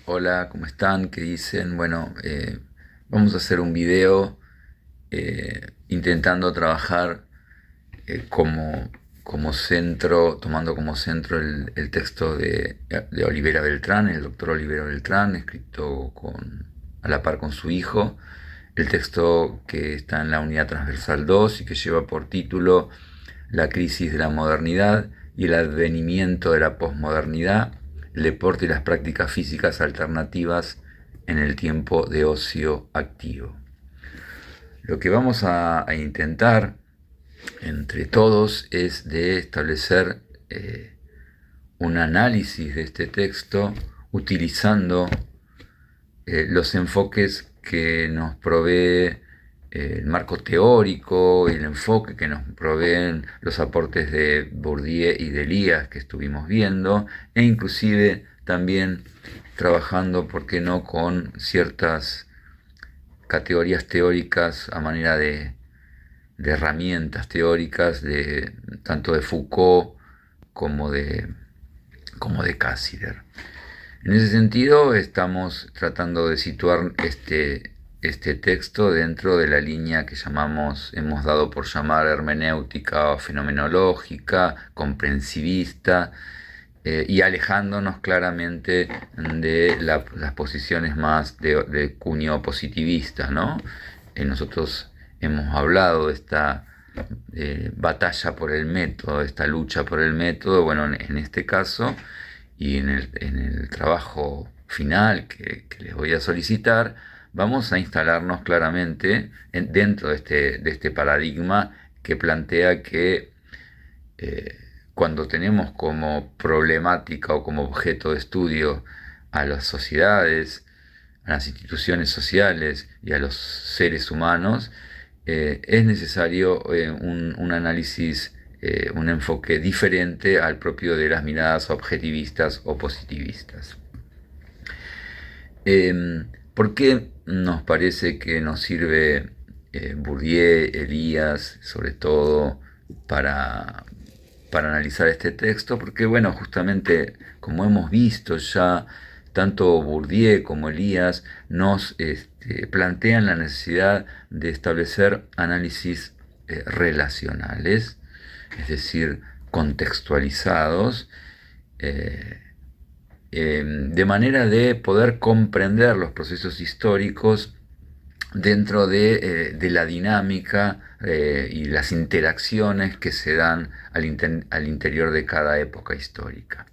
Hola, ¿cómo están? ¿Qué dicen? Bueno, vamos a hacer un video intentando trabajar como centro, tomando como centro el texto de Olivera Beltrán, el doctor Olivera Beltrán, escrito a la par con su hijo, el texto que está en la unidad transversal 2 y que lleva por título La crisis de la modernidad y el advenimiento de la posmodernidad, el deporte y las prácticas físicas alternativas en el tiempo de ocio activo. Lo que vamos a intentar entre todos es de establecer un análisis de este texto utilizando los enfoques que nos provee el marco teórico y el enfoque que nos proveen los aportes de Bourdieu y de Elías que estuvimos viendo, e inclusive también trabajando, ¿por qué no?, con ciertas categorías teóricas a manera de herramientas teóricas tanto de Foucault como de Cassirer. En ese sentido, estamos tratando de situar este texto dentro de la línea que hemos dado por llamar hermenéutica o fenomenológica, comprensivista, y alejándonos claramente de las posiciones más de cuño positivista, ¿no? Nosotros hemos hablado de esta batalla por el método, esta lucha por el método. Bueno, en este caso y en el trabajo final que les voy a solicitar, vamos a instalarnos claramente dentro de este paradigma que plantea que eh, cuando tenemos como problemática o como objeto de estudio a las sociedades, a las instituciones sociales y a los seres humanos, es necesario un análisis, un enfoque diferente al propio de las miradas objetivistas o positivistas. ¿Por qué nos parece que nos sirve Bourdieu, Elías, sobre todo, para, para analizar este texto? Porque, bueno, justamente como hemos visto ya, tanto Bourdieu como Elías nos plantean la necesidad de establecer análisis relacionales, es decir, contextualizados, eh, de manera de poder comprender los procesos históricos dentro de la dinámica y las interacciones que se dan al interior de cada época histórica.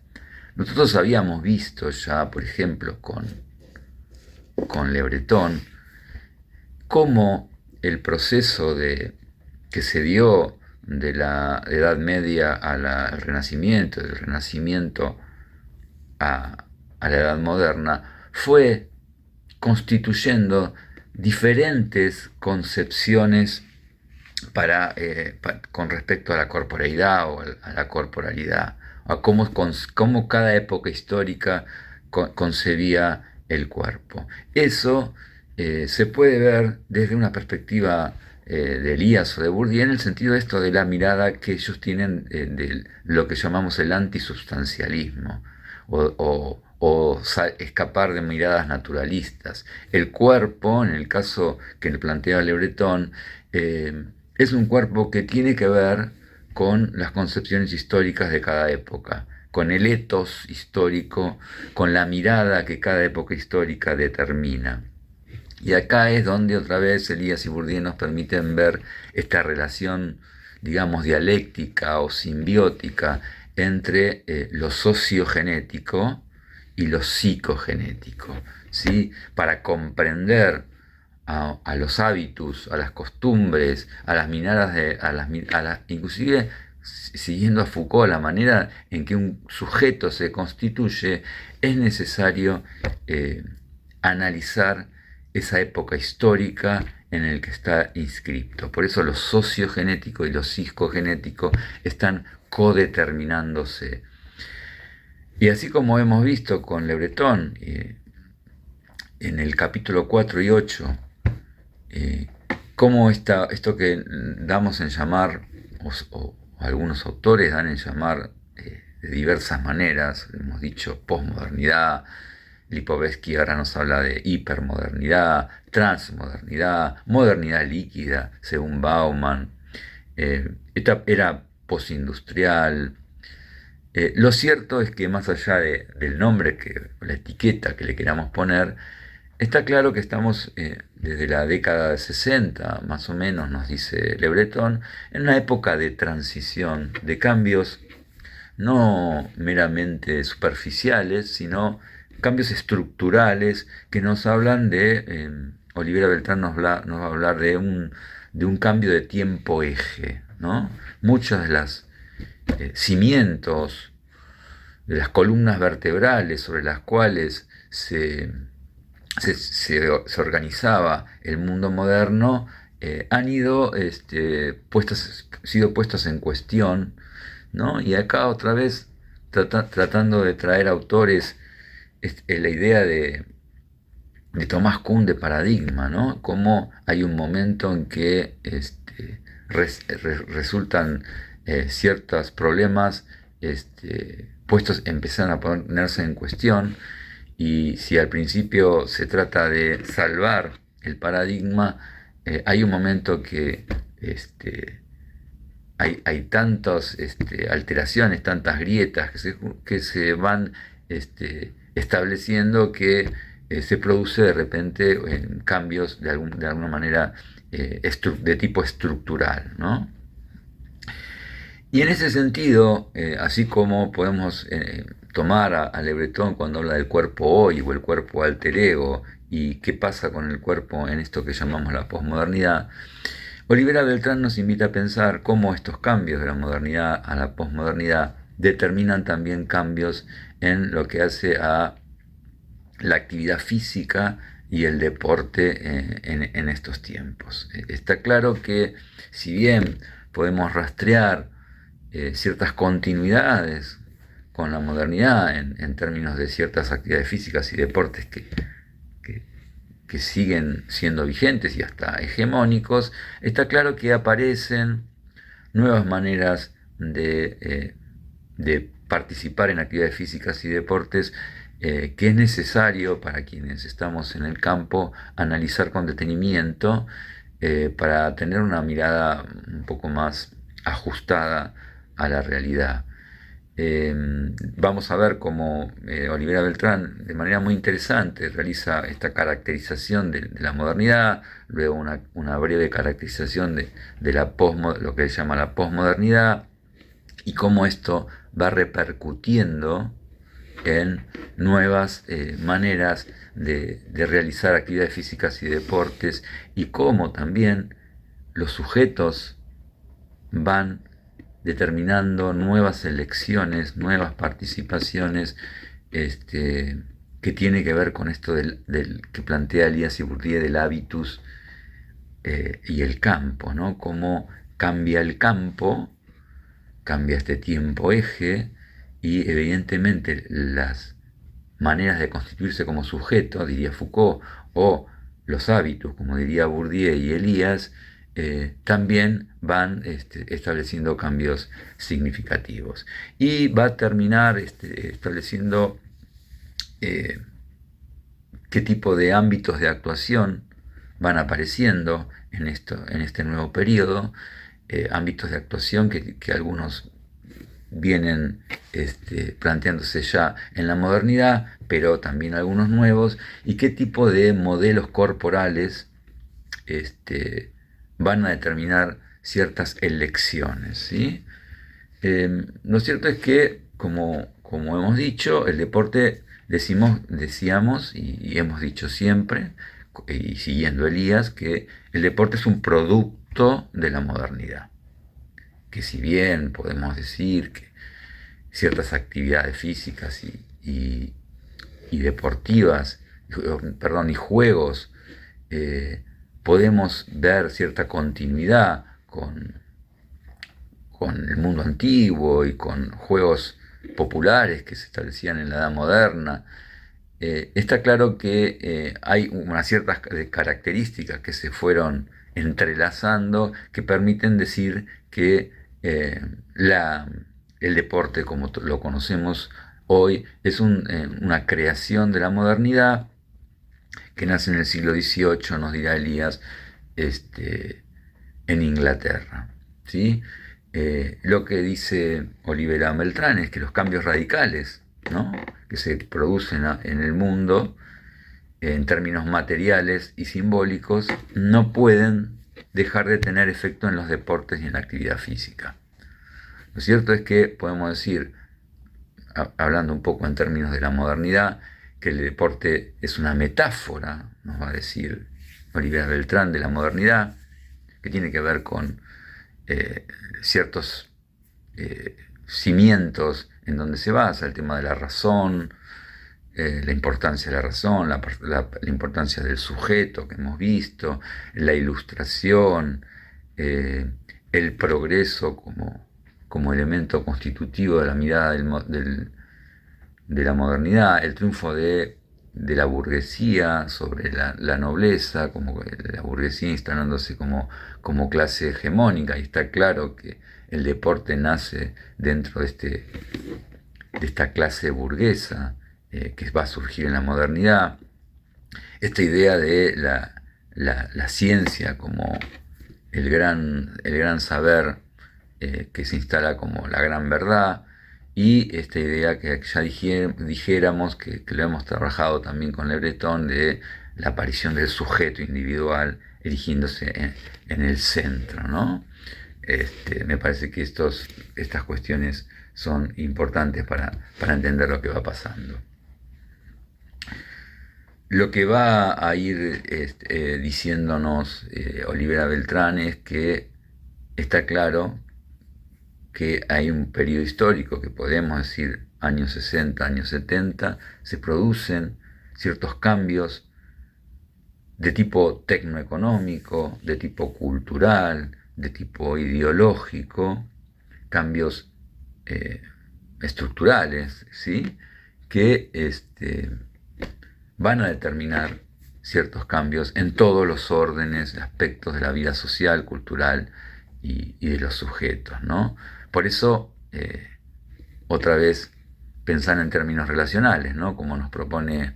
Nosotros habíamos visto ya, por ejemplo, con Le Breton, cómo el proceso que se dio de la Edad Media al Renacimiento, del Renacimiento a la Edad Moderna, fue constituyendo diferentes concepciones con respecto a la corporeidad o a la corporalidad, a cómo cada época histórica concebía el cuerpo. Eso se puede ver desde una perspectiva de Elías o de Bourdieu, en el sentido de esto de la mirada que ellos tienen de lo que llamamos el antisubstancialismo, o escapar de miradas naturalistas. El cuerpo, en el caso que le plantea Le Breton, es un cuerpo que tiene que ver con las concepciones históricas de cada época, con el etos histórico, con la mirada que cada época histórica determina. Y acá es donde otra vez Elías y Bourdieu nos permiten ver esta relación, digamos, dialéctica o simbiótica entre lo sociogenético y lo psicogenético, ¿sí? Para comprender a los hábitos, a las costumbres, a las miradas inclusive siguiendo a Foucault, la manera en que un sujeto se constituye, es necesario analizar esa época histórica en el que está inscripto. Por eso lo sociogenético y lo psicogenético están codeterminándose. Y así como hemos visto con Le Breton, en el capítulo 4 y 8, cómo esto que damos en llamar, o algunos autores dan en llamar de diversas maneras, hemos dicho posmodernidad, Lipovetsky ahora nos habla de hipermodernidad, transmodernidad, modernidad líquida, según Bauman. Esta era postindustrial. Lo cierto es que más allá del nombre, la etiqueta que le queramos poner, está claro que estamos desde la década de 60, más o menos, nos dice Le Breton, en una época de transición, de cambios no meramente superficiales, sino cambios estructurales que nos hablan Olivera Beltrán nos va a hablar de un cambio de tiempo eje, ¿no? Muchos de los cimientos, de las columnas vertebrales sobre las cuales se organizaba el mundo moderno, han ido sido puestos en cuestión, ¿no? Y acá otra vez tratando de traer autores la idea de Tomás Kuhn de paradigma, ¿no? Cómo hay un momento en que resultan ciertos problemas empiezan a ponerse en cuestión, y si al principio se trata de salvar el paradigma, hay un momento que hay tantas alteraciones, tantas grietas que se van estableciendo que se produce de repente cambios de alguna manera de tipo estructural, ¿no? Y en ese sentido, así como podemos tomar a Le Breton cuando habla del cuerpo hoy o el cuerpo alter ego y qué pasa con el cuerpo en esto que llamamos la posmodernidad, Olivera Beltrán nos invita a pensar cómo estos cambios de la modernidad a la posmodernidad determinan también cambios en lo que hace a la actividad física y el deporte en estos tiempos. Está claro que si bien podemos rastrear ciertas continuidades con la modernidad en términos de ciertas actividades físicas y deportes que, que siguen siendo vigentes y hasta hegemónicos, está claro que aparecen nuevas maneras de participar en actividades físicas y deportes que es necesario para quienes estamos en el campo analizar con detenimiento para tener una mirada un poco más ajustada a la realidad. Vamos a ver cómo Olivera Beltrán, de manera muy interesante, realiza esta caracterización de la modernidad, luego una breve caracterización de lo que él llama la posmodernidad, y cómo esto va repercutiendo en nuevas maneras de realizar actividades físicas y deportes, y cómo también los sujetos van determinando nuevas elecciones, nuevas participaciones, que tiene que ver con esto del que plantea Elias y Bourdieu del hábitus y el campo, ¿no? Cómo cambia el campo, cambia este tiempo eje, y evidentemente las maneras de constituirse como sujeto, diría Foucault, o los hábitos, como diría Bourdieu y Elías, también van estableciendo cambios significativos. Y va a terminar estableciendo qué tipo de ámbitos de actuación van apareciendo en este nuevo periodo, ámbitos de actuación que algunos vienen planteándose ya en la modernidad, pero también algunos nuevos, y qué tipo de modelos corporales van a determinar ciertas elecciones, ¿sí? Lo cierto es que, como hemos dicho, el deporte, decíamos y hemos dicho siempre, y siguiendo Elías, que el deporte es un producto de la modernidad. Que si bien podemos decir que ciertas actividades físicas y deportivas, perdón, y juegos, podemos ver cierta continuidad con el mundo antiguo y con juegos populares que se establecían en la Edad Moderna. Está claro que hay unas ciertas características que se fueron entrelazando que permiten decir que el deporte, como lo conocemos hoy es una creación de la modernidad que nace en el siglo XVIII, nos dirá Elías, en Inglaterra. ¿Sí? Lo que dice Olivera Beltrán es que los cambios radicales, ¿no?, que se producen en el mundo en términos materiales y simbólicos no pueden dejar de tener efecto en los deportes y en la actividad física. Lo cierto es que podemos decir, hablando un poco en términos de la modernidad, que el deporte es una metáfora, nos va a decir Olivera Beltrán, de la modernidad, que tiene que ver con ciertos cimientos en donde se basa el tema de la razón, la importancia de la razón, la importancia del sujeto que hemos visto, la ilustración, el progreso como elemento constitutivo de la mirada de la modernidad, el triunfo de la burguesía sobre la nobleza, como la burguesía instalándose como clase hegemónica, y está claro que el deporte nace dentro de esta clase burguesa que va a surgir en la modernidad. Esta idea de la ciencia como el gran saber que se instala como la gran verdad, y esta idea que ya dijéramos, que lo hemos trabajado también con Le Breton, de la aparición del sujeto individual erigiéndose en el centro, ¿no? Me parece que estas cuestiones son importantes para entender lo que va pasando. Lo que va a ir diciéndonos Olivera Beltrán es que está claro que hay un periodo histórico que podemos decir años 60, años 70, se producen ciertos cambios de tipo tecnoeconómico, de tipo cultural, de tipo ideológico, cambios estructurales, ¿sí?, que van a determinar ciertos cambios en todos los órdenes, aspectos de la vida social, cultural y de los sujetos, ¿no? Por eso, otra vez, pensar en términos relacionales, ¿no?, como nos propone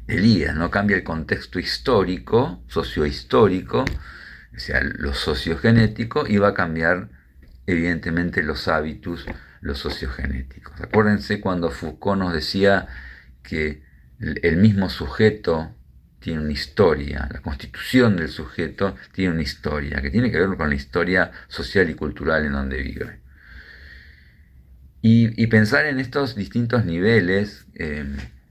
Elías, ¿no? Cambia el contexto histórico, sociohistórico, o sea, lo sociogenético, y va a cambiar evidentemente los hábitos, los sociogenéticos. Acuérdense cuando Foucault nos decía que el mismo sujeto tiene una historia, la constitución del sujeto tiene una historia, que tiene que ver con la historia social y cultural en donde vive. Y pensar en estos distintos niveles,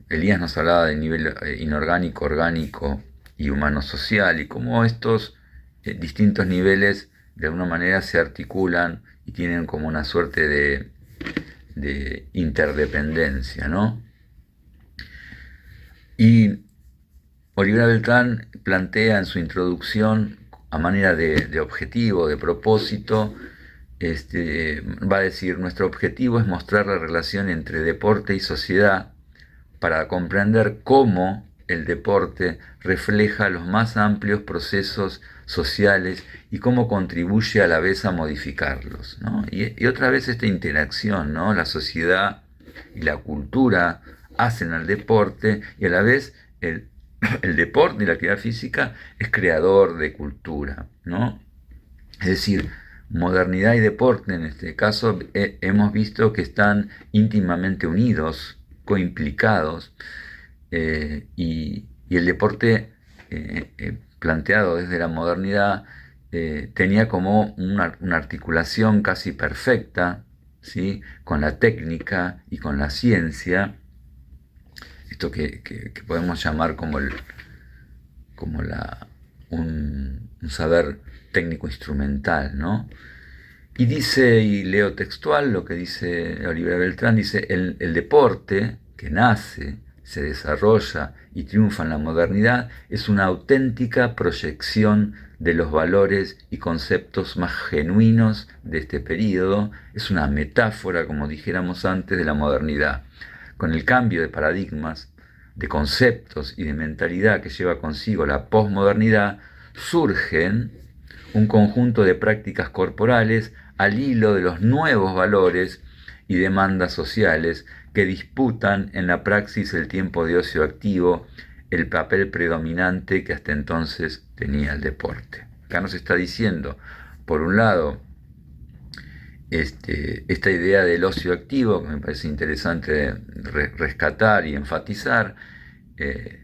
Elías nos hablaba del nivel inorgánico, orgánico y humano-social, y cómo estos distintos niveles de alguna manera se articulan y tienen como una suerte de interdependencia, ¿no? Y Olivera Beltrán plantea en su introducción, a manera de objetivo, de propósito, va a decir: nuestro objetivo es mostrar la relación entre deporte y sociedad para comprender cómo el deporte refleja los más amplios procesos sociales y cómo contribuye a la vez a modificarlos, ¿no? Y otra vez esta interacción, ¿no? La sociedad y la cultura hacen al deporte, y a la vez el deporte y la actividad física es creador de cultura, ¿no? Es decir, modernidad y deporte, en este caso, hemos visto que están íntimamente unidos, coimplicados, y el deporte planteado desde la modernidad tenía como una articulación casi perfecta, ¿sí?, con la técnica y con la ciencia, esto que podemos llamar como un saber técnico instrumental, ¿no? Y dice, y leo textual lo que dice Olivera Beltrán, dice: el deporte que nace, se desarrolla y triunfa en la modernidad es una auténtica proyección de los valores y conceptos más genuinos de este período, es una metáfora, como dijéramos antes, de la modernidad. Con el cambio de paradigmas, de conceptos y de mentalidad que lleva consigo la posmodernidad, surgen un conjunto de prácticas corporales al hilo de los nuevos valores y demandas sociales que disputan en la praxis el tiempo de ocio activo, el papel predominante que hasta entonces tenía el deporte. Acá nos está diciendo, por un lado, esta idea del ocio activo, que me parece interesante rescatar y enfatizar, eh,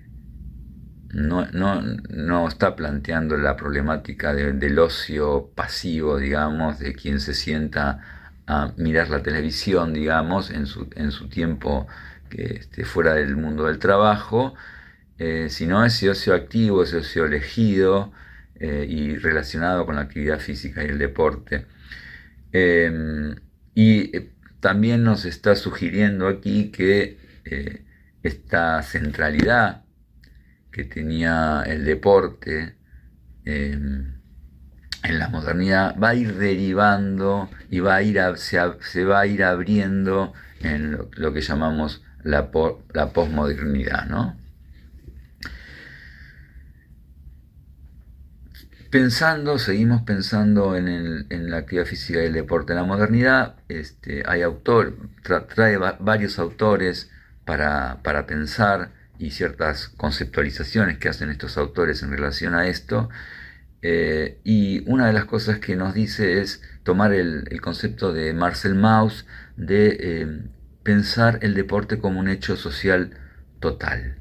no está planteando la problemática del ocio pasivo, digamos, de quien se sienta a mirar la televisión, digamos, en su tiempo que esté fuera del mundo del trabajo, sino ese ocio activo, ese ocio elegido y relacionado con la actividad física y el deporte. Eh, y también nos está sugiriendo aquí que esta centralidad que tenía el deporte eh, en la modernidad va a ir derivando y se va a ir abriendo en lo que llamamos la posmodernidad, ¿no? Seguimos pensando en la actividad física y el deporte. En la modernidad trae varios autores para pensar y ciertas conceptualizaciones que hacen estos autores en relación a esto. Y una de las cosas que nos dice es tomar el concepto de Marcel Mauss de pensar el deporte como un hecho social total.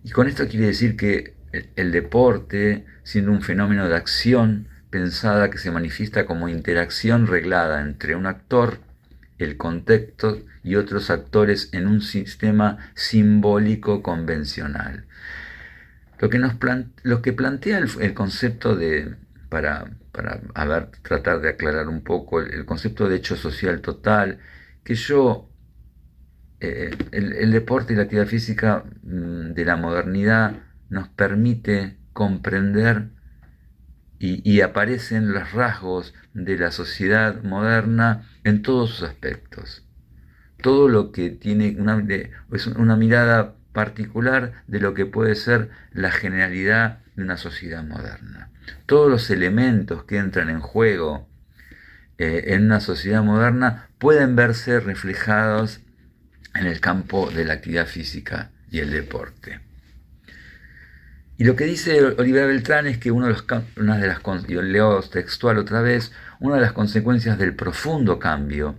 Y con esto quiere decir que el deporte, siendo un fenómeno de acción pensada que se manifiesta como interacción reglada entre un actor, el contexto y otros actores en un sistema simbólico convencional. Lo que plantea el concepto de, para tratar de aclarar un poco el concepto de hecho social total, que el deporte y la actividad física de la modernidad nos permite comprender y aparecen los rasgos de la sociedad moderna en todos sus aspectos. Todo lo que tiene es una mirada particular de lo que puede ser la generalidad de una sociedad moderna. Todos los elementos que entran en juego en una sociedad moderna pueden verse reflejados en el campo de la actividad física y el deporte. Y lo que dice Olivera Beltrán es que y leo textual otra vez, una de las consecuencias del profundo cambio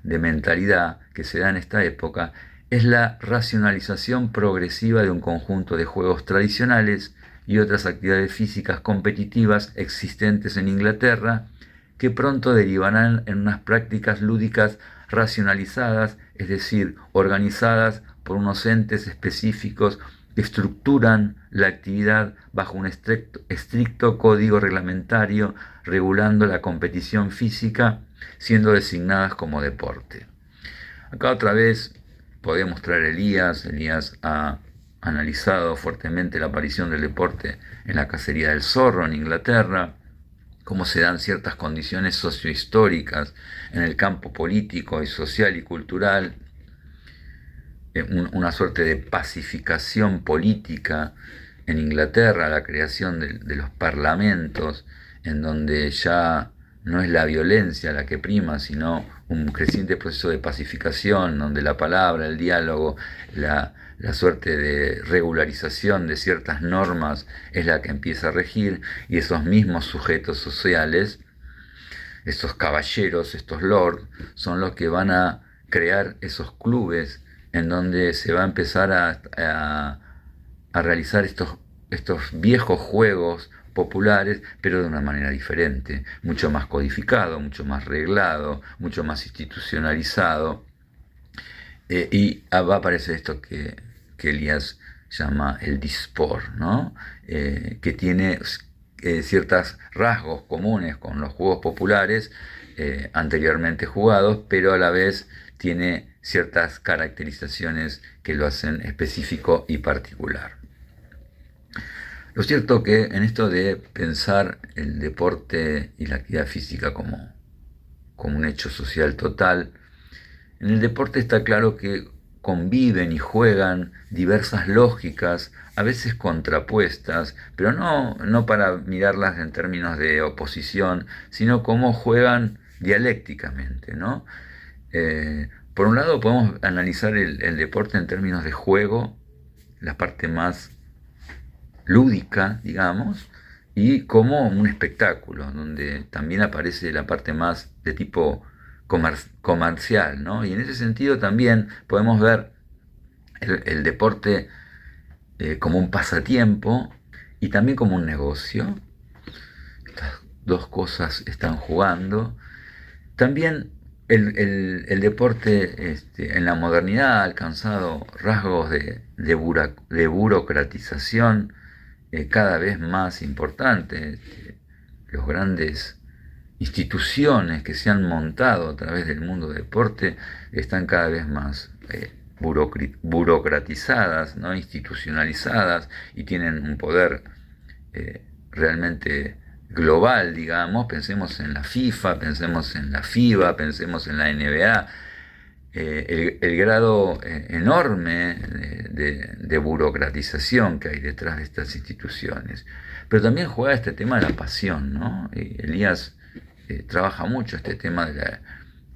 de mentalidad que se da en esta época es la racionalización progresiva de un conjunto de juegos tradicionales y otras actividades físicas competitivas existentes en Inglaterra, que pronto derivarán en unas prácticas lúdicas racionalizadas, es decir, organizadas por unos entes específicos que estructuran la actividad bajo un estricto código reglamentario regulando la competición física, siendo designadas como deporte. Acá otra vez podemos traer Elías. Elías ha analizado fuertemente la aparición del deporte en la cacería del zorro en Inglaterra, cómo se dan ciertas condiciones sociohistóricas en el campo político y social y cultural, una suerte de pacificación política en Inglaterra, la creación de los parlamentos, en donde ya no es la violencia la que prima, sino un creciente proceso de pacificación, donde la palabra, el diálogo, la suerte de regularización de ciertas normas es la que empieza a regir, y esos mismos sujetos sociales, estos caballeros, estos lords, son los que van a crear esos clubes en donde se va a empezar a realizar estos viejos juegos populares, pero de una manera diferente, mucho más codificado, mucho más reglado, mucho más institucionalizado. Va a aparecer esto que Elías llama el disport, ¿no? Que tiene ciertos rasgos comunes con los juegos populares anteriormente jugados, pero a la vez tiene ciertas caracterizaciones que lo hacen específico y particular. Lo cierto que en esto de pensar el deporte y la actividad física como un hecho social total, en el deporte está claro que conviven y juegan diversas lógicas, a veces contrapuestas, pero no para mirarlas en términos de oposición, sino cómo juegan dialécticamente, ¿no? Por un lado podemos analizar el deporte en términos de juego, la parte más lúdica, digamos, y como un espectáculo, donde también aparece la parte más de tipo comercial, ¿no? Y en ese sentido también podemos ver el deporte como un pasatiempo y también como un negocio. Estas dos cosas están jugando. También el deporte en la modernidad ha alcanzado rasgos de burocratización cada vez más importantes. Los grandes instituciones que se han montado a través del mundo del deporte están cada vez más burocratizadas, ¿no? Institucionalizadas y tienen un poder realmente global, digamos. Pensemos en la FIFA, pensemos en la FIBA, pensemos en la NBA. El grado enorme de burocratización que hay detrás de estas instituciones. Pero también juega este tema de la pasión, ¿no? Elías trabaja mucho este tema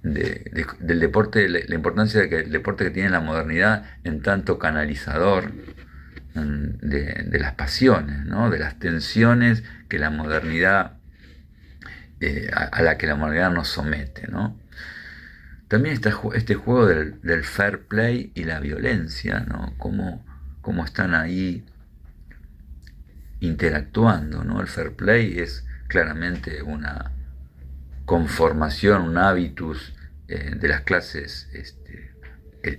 del deporte, la importancia del deporte que tiene la modernidad en tanto canalizador de las pasiones, ¿no? De las tensiones que la modernidad, a la que la modernidad nos somete, ¿no? También está este juego del fair play y la violencia, ¿no? Cómo están ahí interactuando, ¿no? El fair play es claramente una conformación, un hábitus de las clases,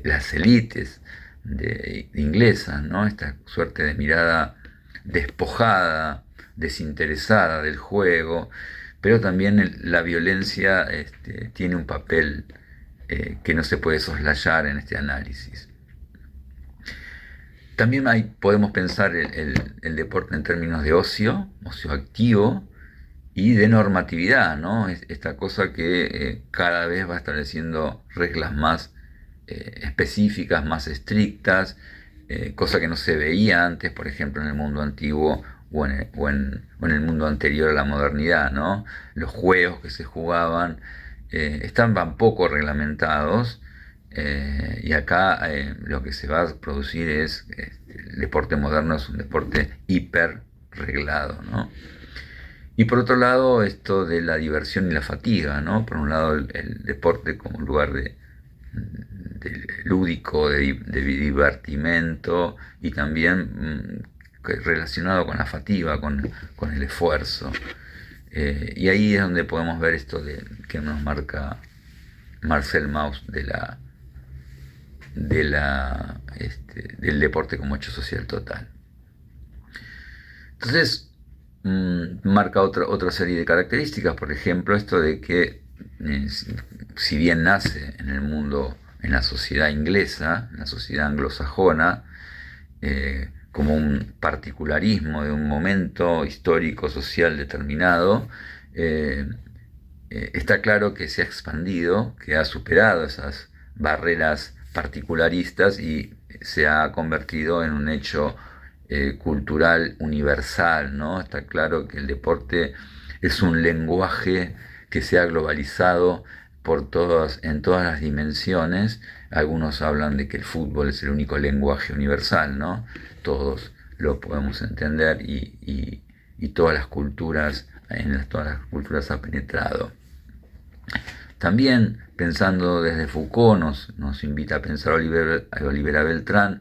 las élites inglesas, ¿no? Esta suerte de mirada despojada, desinteresada del juego, pero también la violencia tiene un papel que no se puede soslayar en este análisis. También podemos pensar el deporte en términos de ocio activo y de normatividad, ¿no? Esta cosa que cada vez va estableciendo reglas más específicas, más estrictas, cosa que no se veía antes, por ejemplo, en el mundo antiguo o en el mundo anterior a la modernidad, ¿no? Los juegos que se jugaban estaban poco reglamentados y acá lo que se va a producir es, el deporte moderno es un deporte hiper reglado, ¿no? Y por otro lado, esto de la diversión y la fatiga, ¿no? Por un lado, el deporte como un lugar de lúdico, de divertimento y también relacionado con la fatiga, con el esfuerzo. Y ahí es donde podemos ver esto que nos marca Marcel Mauss del deporte como hecho social total. Entonces, marca otra serie de características, por ejemplo, esto de que si bien nace en el mundo, en la sociedad inglesa, en la sociedad anglosajona, como un particularismo de un momento histórico, social determinado, está claro que se ha expandido, que ha superado esas barreras particularistas y se ha convertido en un hecho cultural universal, ¿no? Está claro que el deporte es un lenguaje que se ha globalizado en todas las dimensiones. Algunos hablan de que el fútbol es el único lenguaje universal, ¿no? Todos lo podemos entender y todas las culturas, todas las culturas ha penetrado. También, pensando desde Foucault, nos invita a pensar Olivera Beltrán,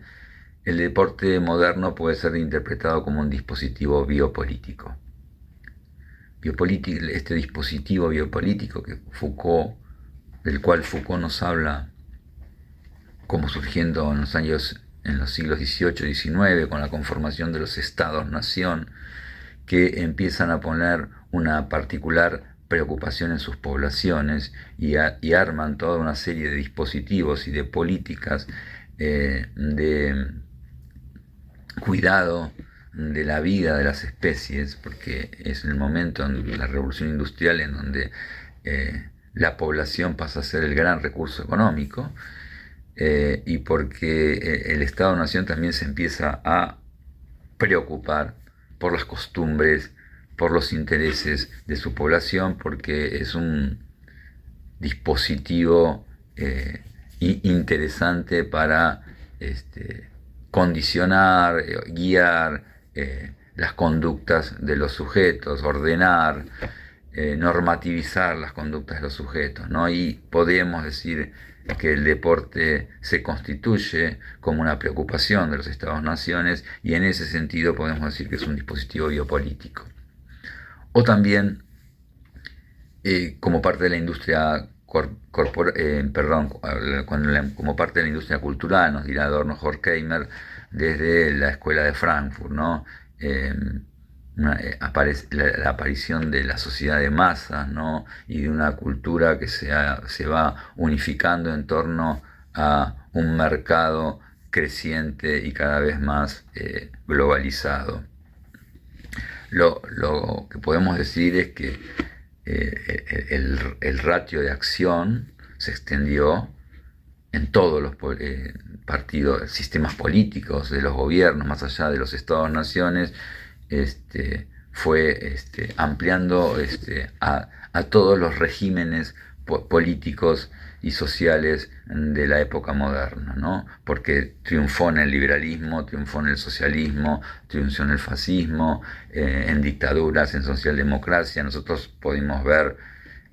el deporte moderno puede ser interpretado como un dispositivo biopolítico. Este dispositivo biopolítico del cual Foucault nos habla como surgiendo en los siglos XVIII y XIX, con la conformación de los estados-nación, que empiezan a poner una particular preocupación en sus poblaciones y arman toda una serie de dispositivos y de políticas de cuidado de la vida de las especies, porque es el momento en la revolución industrial en donde la población pasa a ser el gran recurso económico, y porque el Estado-Nación también se empieza a preocupar por las costumbres, por los intereses de su población, porque es un dispositivo interesante para condicionar, guiar las conductas de los sujetos, ordenar, normativizar las conductas de los sujetos, ¿no? Y podemos decir que el deporte se constituye como una preocupación de los Estados-naciones y en ese sentido podemos decir que es un dispositivo biopolítico. O también como parte de la industria como parte de la industria cultural, nos dirá Adorno Horkheimer, desde la escuela de Frankfurt, ¿no? Eh, la aparición de la sociedad de masas, ¿no? Y de una cultura que se va unificando en torno a un mercado creciente y cada vez más globalizado. Lo que podemos decir es que el ratio de acción se extendió en todos los partidos, sistemas políticos de los gobiernos, más allá de los estados-naciones, fue ampliando a todos los regímenes políticos y sociales de la época moderna, ¿no? Porque triunfó en el liberalismo, triunfó en el socialismo, triunfó en el fascismo, en dictaduras, en socialdemocracia. Nosotros pudimos ver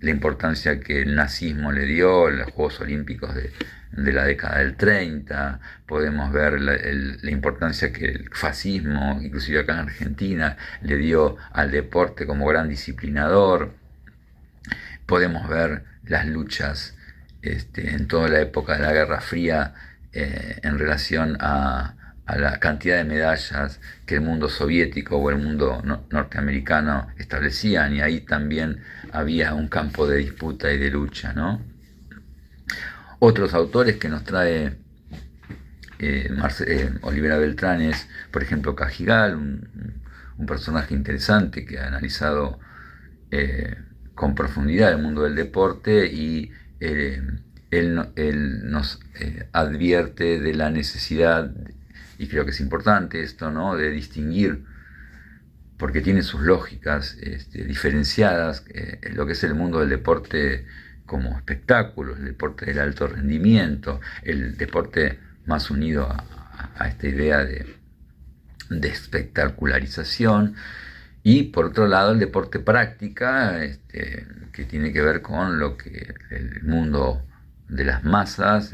la importancia que el nazismo le dio, los Juegos Olímpicos de la década del 30, podemos ver la importancia que el fascismo, inclusive acá en Argentina, le dio al deporte como gran disciplinador. Podemos ver las luchas en toda la época de la Guerra Fría en relación a la cantidad de medallas que el mundo soviético o el mundo norteamericano establecían, y ahí también había un campo de disputa y de lucha, ¿no? Otros autores que nos trae Olivera Beltrán es, por ejemplo, Cajigal, un personaje interesante que ha analizado con profundidad el mundo del deporte, y él nos advierte de la necesidad, y creo que es importante esto, ¿no?, de distinguir, porque tiene sus lógicas diferenciadas, lo que es el mundo del deporte como espectáculo, el deporte del alto rendimiento, el deporte más unido a esta idea de espectacularización, y por otro lado el deporte práctica, que tiene que ver con lo que el mundo de las masas,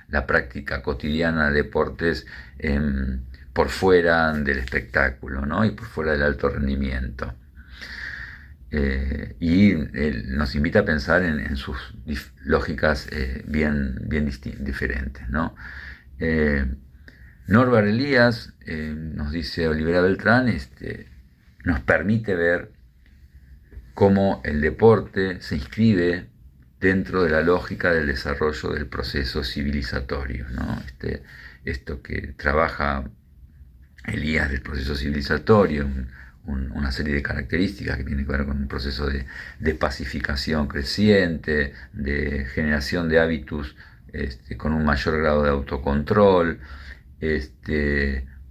la práctica cotidiana de deportes por fuera del espectáculo, ¿no? Y por fuera del alto rendimiento. Y nos invita a pensar en sus lógicas bien diferentes, ¿no? Norbert Elias, nos dice Olivera Beltrán, nos permite ver cómo el deporte se inscribe dentro de la lógica del desarrollo del proceso civilizatorio, ¿no? Esto que trabaja Elías del proceso civilizatorio, una serie de características que tienen que ver con un proceso de pacificación creciente, de generación de hábitos con un mayor grado de autocontrol.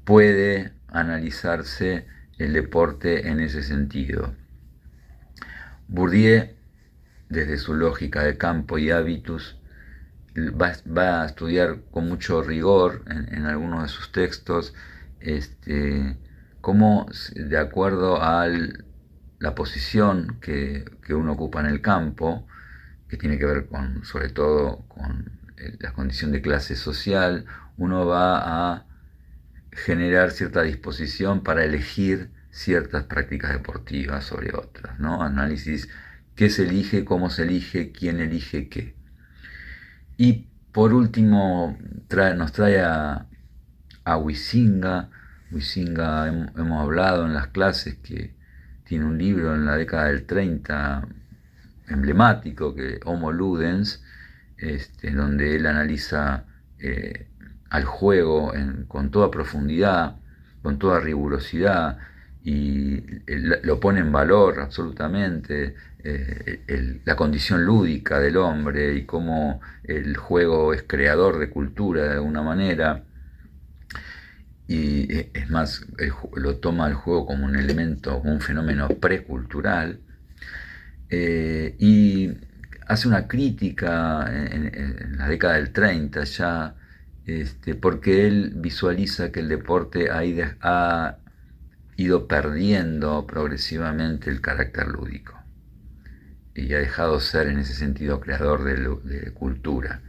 Puede analizarse el deporte en ese sentido. Bourdieu, desde su lógica de campo y hábitus, va a estudiar con mucho rigor en algunos de sus textos cómo, de acuerdo a la posición que uno ocupa en el campo, que tiene que ver sobre todo con la condición de clase social, uno va a generar cierta disposición para elegir ciertas prácticas deportivas sobre otras, ¿no? Análisis: qué se elige, cómo se elige, quién elige qué. Y por último nos trae a Huizinga. Huizinga, hemos hablado en las clases que tiene un libro en la década del 30 emblemático, que Homo Ludens, donde él analiza al juego con toda profundidad, con toda rigurosidad, y lo pone en valor absolutamente, la condición lúdica del hombre y cómo el juego es creador de cultura de alguna manera. Y es más, lo toma el juego como un elemento, como un fenómeno precultural, y hace una crítica en la década del 30 ya, porque él visualiza que el deporte ha ido perdiendo progresivamente el carácter lúdico y ha dejado ser en ese sentido creador de cultura.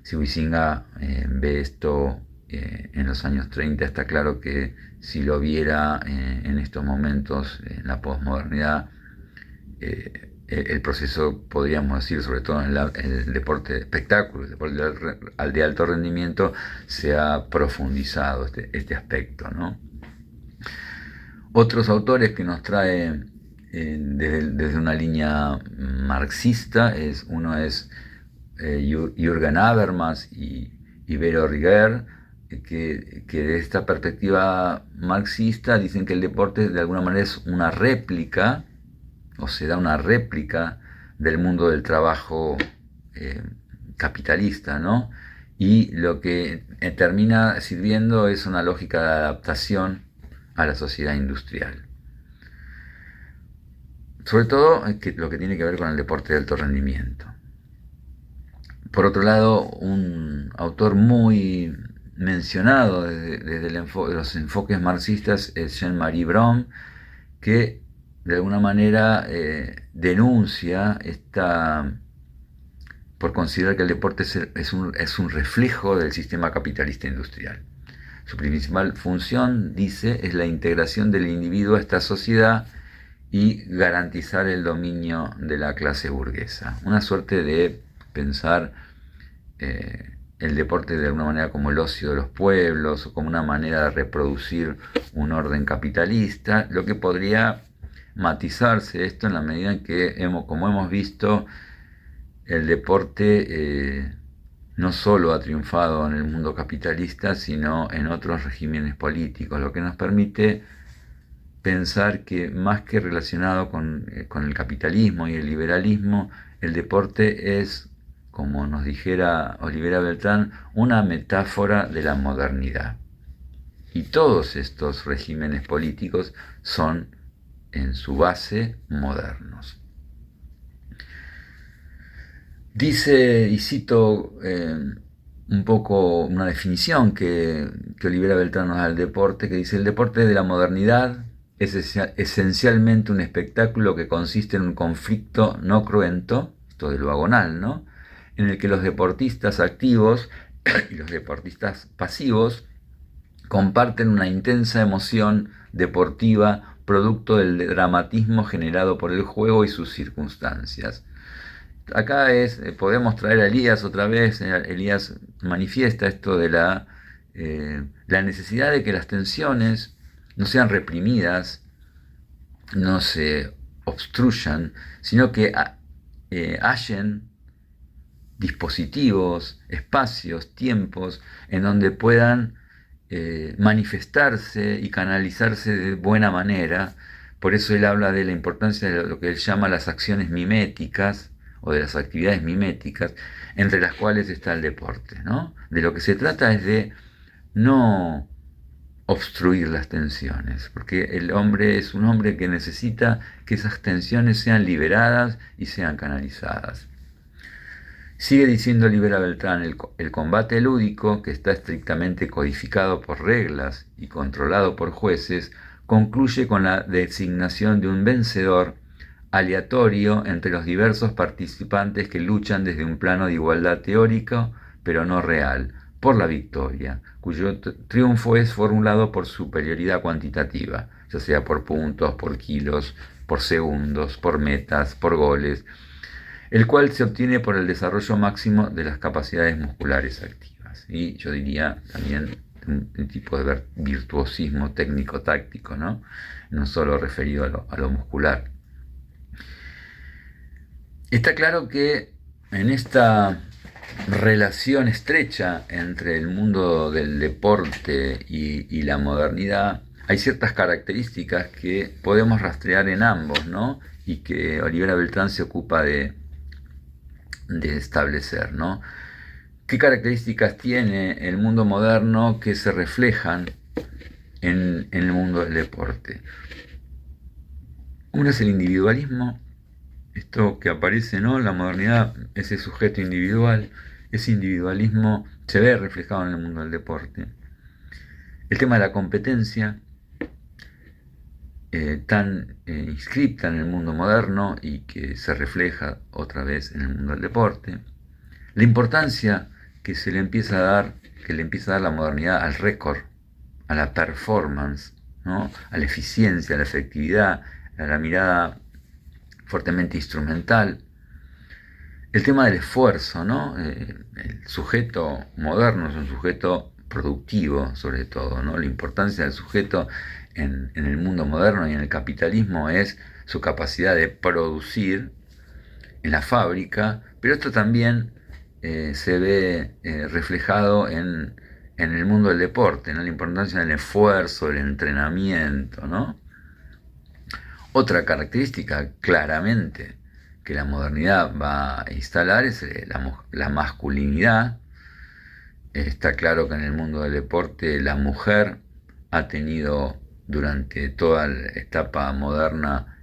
Si Huizinga ve esto en los años 30, está claro que si lo viera en estos momentos, en la posmodernidad, el proceso, podríamos decir, sobre todo en el deporte de espectáculo, el deporte de alto rendimiento, se ha profundizado este aspecto, ¿no? Otros autores que nos trae desde una línea marxista, uno es Jürgen Habermas y Ibero Riguer, que de esta perspectiva marxista dicen que el deporte de alguna manera es una réplica, o se da una réplica del mundo del trabajo capitalista, ¿no? Y lo que termina sirviendo es una lógica de adaptación a la sociedad industrial. Sobre todo lo que tiene que ver con el deporte de alto rendimiento. Por otro lado, un autor muy mencionado desde los enfoques marxistas es Jean-Marie Brom, que de alguna manera denuncia por considerar que el deporte es un reflejo del sistema capitalista industrial. Su principal función, dice, es la integración del individuo a esta sociedad y garantizar el dominio de la clase burguesa. Una suerte de pensar el deporte de alguna manera como el ocio de los pueblos o como una manera de reproducir un orden capitalista, lo que podría matizarse esto en la medida en que, como hemos visto, el deporte no solo ha triunfado en el mundo capitalista, sino en otros regímenes políticos, lo que nos permite pensar que más que relacionado con el capitalismo y el liberalismo, el deporte es, como nos dijera Olivera Beltrán, una metáfora de la modernidad. Y todos estos regímenes políticos son en su base modernos. Dice, y cito un poco una definición que Olivera Beltrán nos da del deporte, que dice: el deporte de la modernidad es esencialmente un espectáculo que consiste en un conflicto no cruento, esto de lo agonal, ¿no?, en el que los deportistas activos y los deportistas pasivos comparten una intensa emoción deportiva producto del dramatismo generado por el juego y sus circunstancias. Acá podemos traer a Elías otra vez. Elías manifiesta esto de la necesidad de que las tensiones no sean reprimidas, no se obstruyan, sino que hallen dispositivos, espacios, tiempos en donde puedan manifestarse y canalizarse de buena manera. Por eso él habla de la importancia de lo que él llama las acciones miméticas o de las actividades miméticas, entre las cuales está el deporte, ¿no? De lo que se trata es de no obstruir las tensiones, porque el hombre es un hombre que necesita que esas tensiones sean liberadas y sean canalizadas. Sigue diciendo Olivera Beltrán: el combate lúdico, que está estrictamente codificado por reglas y controlado por jueces, concluye con la designación de un vencedor aleatorio entre los diversos participantes que luchan desde un plano de igualdad teórico, pero no real, por la victoria, cuyo triunfo es formulado por superioridad cuantitativa, ya sea por puntos, por kilos, por segundos, por metas, por goles, el cual se obtiene por el desarrollo máximo de las capacidades musculares activas. Y yo diría también un tipo de virtuosismo técnico-táctico, ¿no? No solo referido a lo muscular. Está claro que en esta relación estrecha entre el mundo del deporte y la modernidad hay ciertas características que podemos rastrear en ambos, ¿no? Y que Olivera Beltrán se ocupa de establecer, ¿no? ¿Qué características tiene el mundo moderno que se reflejan en el mundo del deporte? Uno es el individualismo esto que aparece, ¿no? La modernidad, ese sujeto individual, ese individualismo se ve reflejado en el mundo del deporte. El tema de la competencia, tan inscripta en el mundo moderno y que se refleja otra vez en el mundo del deporte. La importancia que se le empieza a dar, que le empieza a dar la modernidad al récord, a la performance, ¿no? A la eficiencia, a la efectividad, a la mirada fuertemente instrumental. El tema del esfuerzo, ¿no? El sujeto moderno es un sujeto productivo, sobre todo, ¿no? La importancia del sujeto en el mundo moderno y en el capitalismo es su capacidad de producir en la fábrica, pero esto también se ve reflejado en el mundo del deporte, ¿no? La importancia del esfuerzo, del entrenamiento, ¿no? Otra característica claramente que la modernidad va a instalar es la masculinidad. Está claro que en el mundo del deporte la mujer ha tenido durante toda la etapa moderna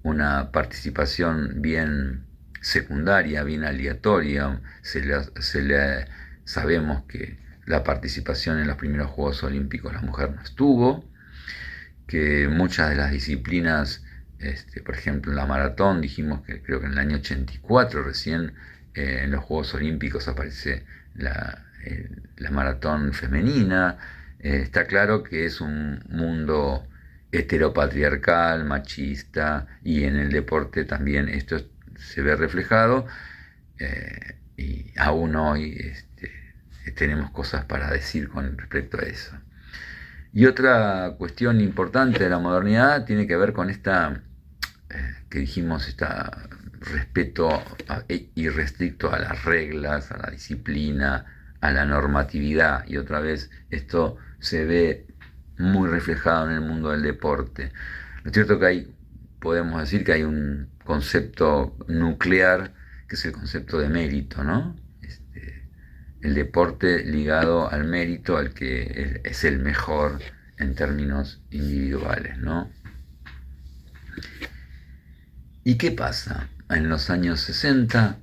una participación bien secundaria, bien aleatoria. Sabemos que la participación en los primeros Juegos Olímpicos la mujer no estuvo, que muchas de las disciplinas, por ejemplo en la maratón, dijimos que creo que en el año 84 recién en los Juegos Olímpicos aparece la maratón femenina. Está claro que es un mundo heteropatriarcal, machista, y en el deporte también esto se ve reflejado, y aún hoy tenemos cosas para decir con respecto a eso. Y otra cuestión importante de la modernidad tiene que ver con esta, que dijimos, esta respeto irrestricto a las reglas, a la disciplina, a la normatividad. Y otra vez esto se ve muy reflejado en el mundo del deporte. Lo es cierto que podemos decir que hay un concepto nuclear, que es el concepto de mérito, ¿no? El deporte ligado al mérito, al que es el mejor en términos individuales, ¿no? ¿Y qué pasa? En los años 60,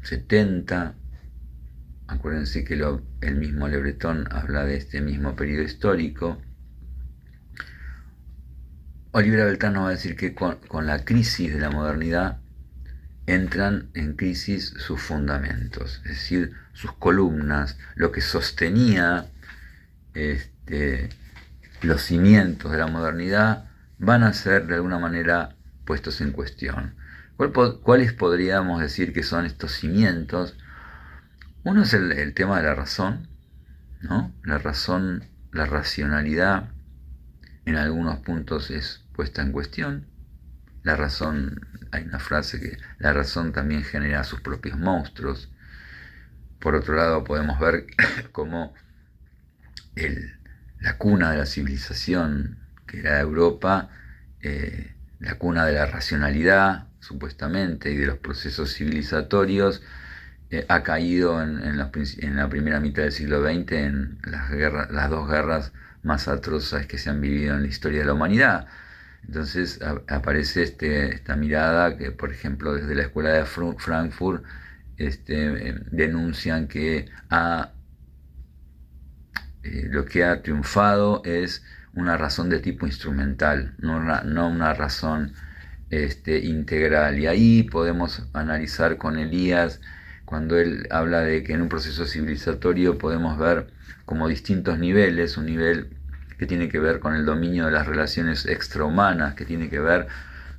70, acuérdense que el mismo Le Breton habla de este mismo periodo histórico. Olivera Beltrán nos va a decir que con la crisis de la modernidad entran en crisis sus fundamentos, es decir, sus columnas, lo que sostenía los cimientos de la modernidad van a ser de alguna manera puestos en cuestión. ¿Cuáles podríamos decir que son estos cimientos? Uno es el tema de la razón, ¿no? La razón, la racionalidad en algunos puntos es puesta en cuestión. La razón, hay una frase que la razón también genera sus propios monstruos. Por otro lado, podemos ver cómo la cuna de la civilización, que era Europa, la cuna de la racionalidad, supuestamente, y de los procesos civilizatorios, ha caído en la primera mitad del siglo XX en las dos guerras más atroces que se han vivido en la historia de la humanidad. Entonces aparece esta mirada que, por ejemplo, desde la escuela de Frankfurt denuncian que lo que ha triunfado es una razón de tipo instrumental, no una razón integral. Y ahí podemos analizar con Elías, cuando él habla de que en un proceso civilizatorio podemos ver como distintos niveles, un nivel que tiene que ver con el dominio de las relaciones extrahumanas, que tiene que ver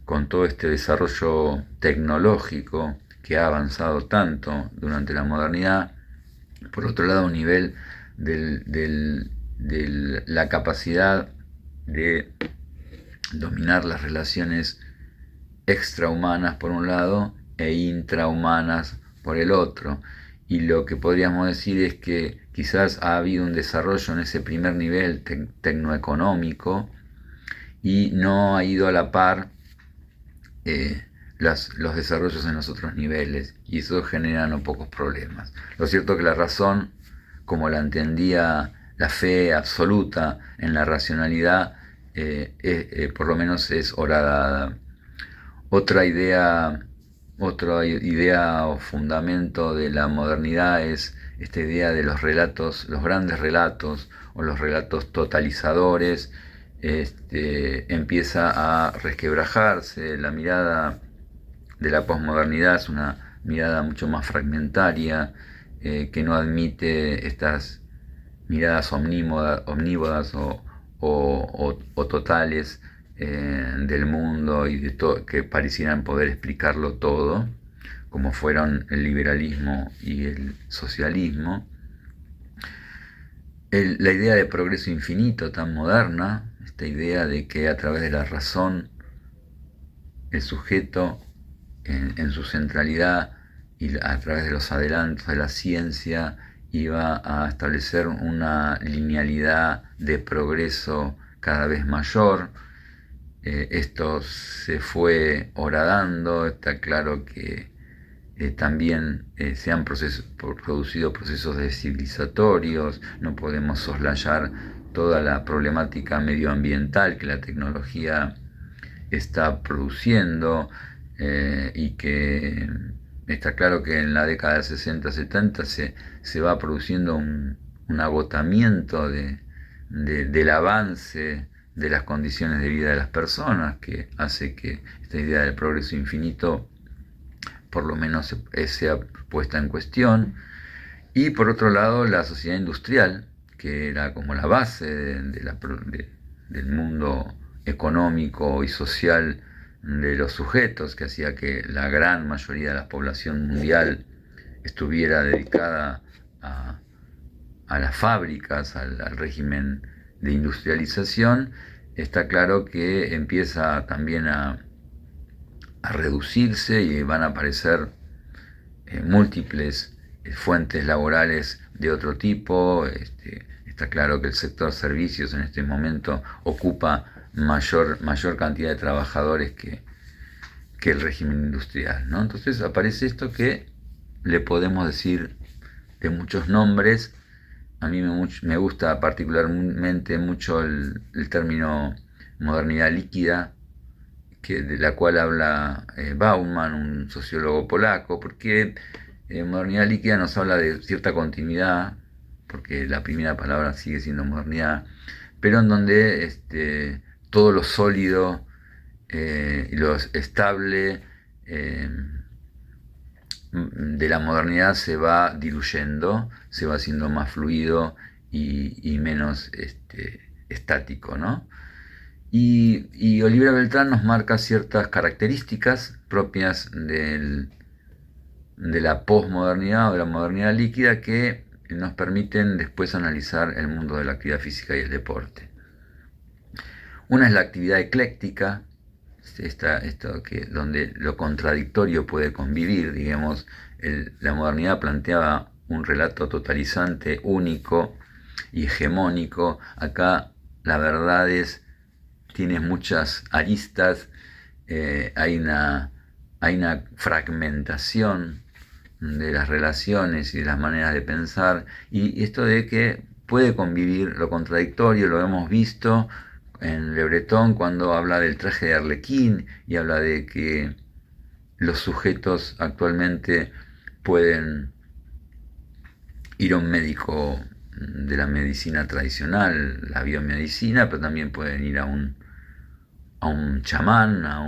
con todo este desarrollo tecnológico que ha avanzado tanto durante la modernidad. Por otro lado, un nivel de la capacidad de dominar las relaciones extrahumanas por un lado e intrahumanas por el otro. Y lo que podríamos decir es que quizás ha habido un desarrollo en ese primer nivel tecnoeconómico y no ha ido a la par los desarrollos en los otros niveles, y eso genera no pocos problemas. Lo cierto es que la razón, como la entendía la fe absoluta en la racionalidad, por lo menos es horadada. Otra idea, otra idea o fundamento de la modernidad es esta idea de los relatos, los grandes relatos o los relatos totalizadores. Empieza a resquebrajarse la mirada de la posmodernidad, es una mirada mucho más fragmentaria, que no admite estas miradas omnívodas o totales del mundo y de todo, que parecieran poder explicarlo todo, como fueron el liberalismo y el socialismo. La idea de progreso infinito tan moderna, esta idea de que a través de la razón el sujeto en su centralidad y a través de los adelantos de la ciencia iba a establecer una linealidad de progreso cada vez mayor. Esto se fue horadando, está claro que también se han producido procesos descivilizatorios, no podemos soslayar toda la problemática medioambiental que la tecnología está produciendo, y que está claro que en la década del 60-70 se va produciendo un agotamiento del avance de las condiciones de vida de las personas, que hace que esta idea del progreso infinito por lo menos sea puesta en cuestión. Y por otro lado, la sociedad industrial, que era como la base del mundo económico y social de los sujetos, que hacía que la gran mayoría de la población mundial estuviera dedicada a las fábricas, al régimen de industrialización. Está claro que empieza también a reducirse y van a aparecer múltiples fuentes laborales de otro tipo. Está claro que el sector servicios en este momento ocupa mayor cantidad de trabajadores que el régimen industrial, ¿no? Entonces aparece esto que le podemos decir de muchos nombres. A mí me gusta particularmente mucho el término modernidad líquida, de la cual habla Bauman, un sociólogo polaco, porque modernidad líquida nos habla de cierta continuidad, porque la primera palabra sigue siendo modernidad, pero en donde todo lo sólido y lo estable de la modernidad se va diluyendo, se va haciendo más fluido y menos estático, ¿no? Y Olivera Beltrán nos marca ciertas características propias de la posmodernidad o de la modernidad líquida que nos permiten después analizar el mundo de la actividad física y el deporte. Una es la actividad ecléctica, donde lo contradictorio puede convivir. Digamos, la modernidad planteaba un relato totalizante, único y hegemónico. Acá la verdad tiene muchas aristas, hay una fragmentación de las relaciones y de las maneras de pensar, y esto de que puede convivir lo contradictorio, lo hemos visto en Le Breton cuando habla del traje de Arlequín y habla de que los sujetos actualmente pueden ir a un médico de la medicina tradicional, la biomedicina, pero también pueden ir a un chamán, a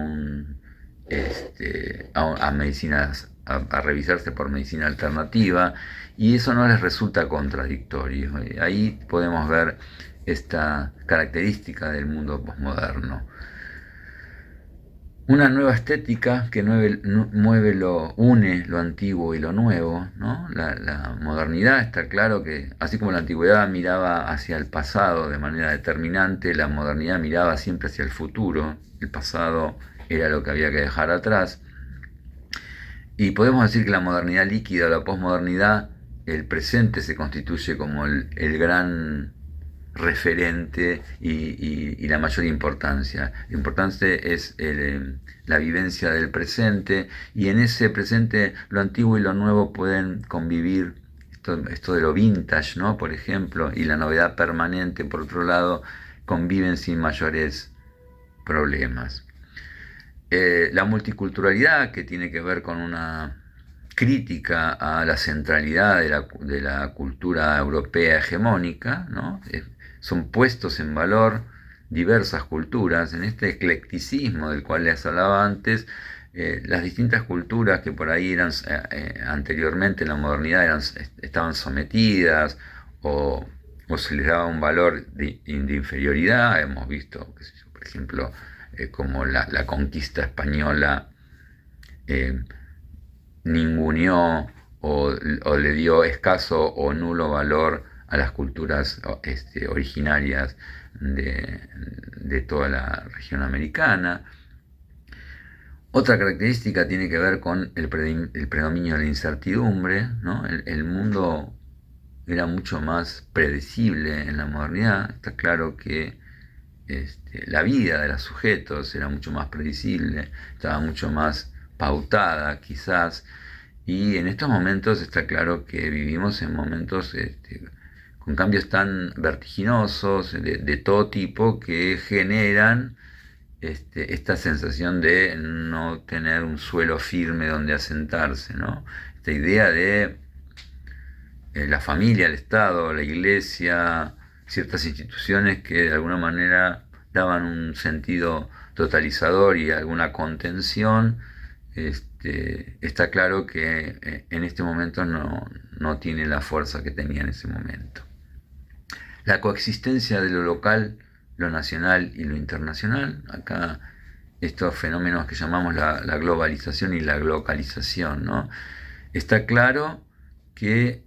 medicinas, a revisarse por medicina alternativa, y eso no les resulta contradictorio. Ahí podemos ver esta característica del mundo posmoderno. Una nueva estética que une lo antiguo y lo nuevo, ¿no? La modernidad, está claro que, así como la antigüedad miraba hacia el pasado de manera determinante, la modernidad miraba siempre hacia el futuro. El pasado era lo que había que dejar atrás. Y podemos decir que la modernidad líquida o la posmodernidad, el presente se constituye como el gran referente y la mayor importancia. Lo importante es la vivencia del presente, y en ese presente lo antiguo y lo nuevo pueden convivir. Esto de lo vintage, ¿no?, por ejemplo, y la novedad permanente, por otro lado, conviven sin mayores problemas. La multiculturalidad, que tiene que ver con una crítica a la centralidad de la cultura europea hegemónica, ¿no? Son puestos en valor diversas culturas, en este eclecticismo del cual les hablaba antes. Las distintas culturas que por ahí eran anteriormente en la modernidad estaban sometidas o, o se les daba un valor de inferioridad. Hemos visto, qué sé yo, por ejemplo, como la conquista española eh, ninguneó o le dio escaso o nulo valor a las culturas originarias de toda la región americana. Otra característica tiene que ver con el predominio de la incertidumbre, ¿no? El mundo era mucho más predecible en la modernidad. Está claro que la vida de los sujetos era mucho más predecible, estaba mucho más pautada quizás, y en estos momentos está claro que vivimos en momentos con cambios tan vertiginosos de todo tipo que generan esta sensación de no tener un suelo firme donde asentarse, ¿no? Esta idea de la familia, el Estado, la Iglesia, ciertas instituciones que de alguna manera daban un sentido totalizador y alguna contención. Está claro que en este momento no tiene la fuerza que tenía en ese momento. La coexistencia de lo local, lo nacional y lo internacional, acá estos fenómenos que llamamos la globalización y la localización, ¿no? Está claro que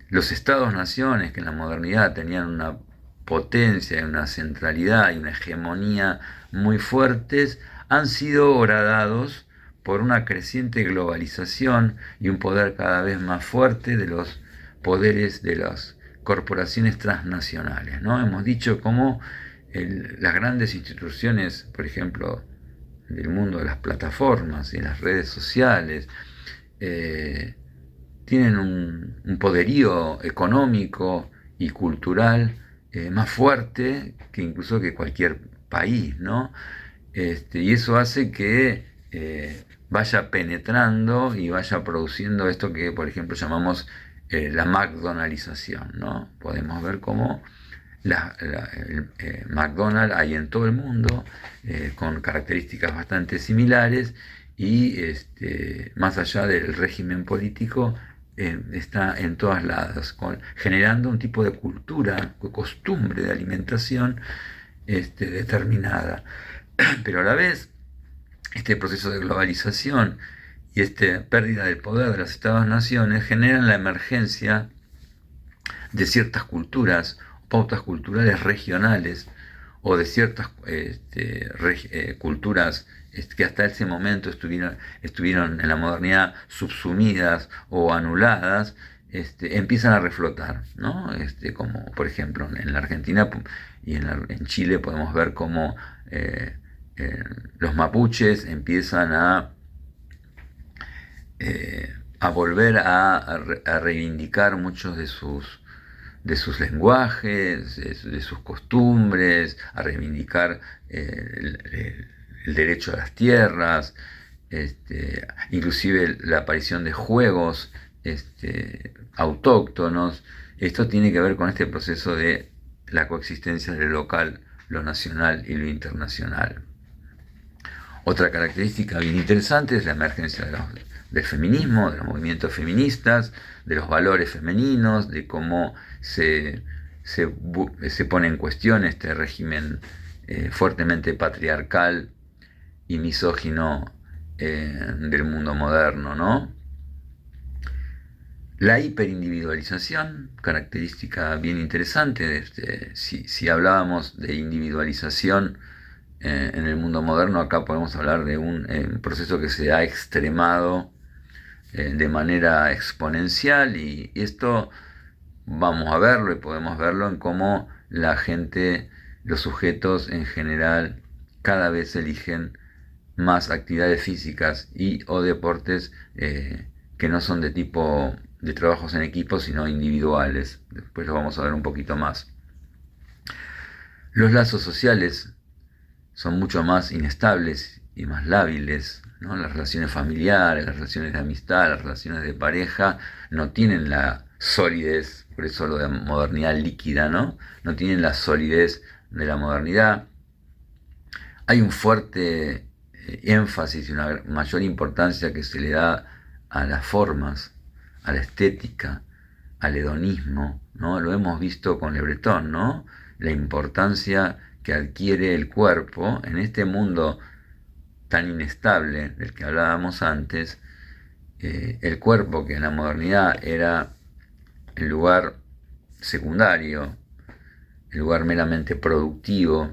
los estados-naciones, que en la modernidad tenían una potencia, una centralidad y una hegemonía muy fuertes, han sido horadados por una creciente globalización y un poder cada vez más fuerte de los poderes de las corporaciones transnacionales, ¿no? Hemos dicho cómo las grandes instituciones, por ejemplo, del mundo de las plataformas y las redes sociales, tienen un poderío económico y cultural más fuerte que incluso que cualquier país, ¿no? Y eso hace que vaya penetrando y vaya produciendo esto que, por ejemplo, llamamos la McDonaldización, ¿no? Podemos ver cómo McDonald's hay en todo el mundo, con características bastante similares, y más allá del régimen político, está en todos lados, generando un tipo de cultura, de costumbre de alimentación determinada. Pero a la vez, este proceso de globalización y esta pérdida del poder de los Estados-naciones generan la emergencia de ciertas culturas, pautas culturales regionales, o de ciertas culturas que hasta ese momento estuvieron en la modernidad subsumidas o anuladas, empiezan a reflotar, ¿no? Como por ejemplo en la Argentina y en Chile podemos ver cómo los mapuches empiezan a volver a reivindicar muchos de sus lenguajes, de sus costumbres, a reivindicar el derecho a las tierras, inclusive la aparición de juegos autóctonos. Esto tiene que ver con este proceso de la coexistencia de lo local, lo nacional y lo internacional. Otra característica bien interesante es la emergencia del feminismo, de los movimientos feministas, de los valores femeninos, de cómo se pone en cuestión este régimen fuertemente patriarcal y misógino del mundo moderno, ¿no? La hiperindividualización, característica bien interesante. Si hablábamos de individualización en el mundo moderno, acá podemos hablar de un proceso que se ha extremado de manera exponencial, y esto vamos a verlo y podemos verlo en cómo la gente, los sujetos en general, cada vez eligen más actividades físicas y o deportes que no son de tipo de trabajos en equipo, sino individuales. Después lo vamos a ver un poquito más. Los lazos sociales son mucho más inestables y más lábiles, ¿no? Las relaciones familiares, las relaciones de amistad, las relaciones de pareja no tienen la solidez, por eso lo de modernidad líquida, ¿no? No tienen la solidez de la modernidad. Hay un fuerte énfasis y una mayor importancia que se le da a las formas, a la estética, al hedonismo, ¿no? Lo hemos visto con Le Breton, ¿no? La importancia que adquiere el cuerpo en este mundo tan inestable del que hablábamos antes. El cuerpo, que en la modernidad era el lugar secundario, el lugar meramente productivo,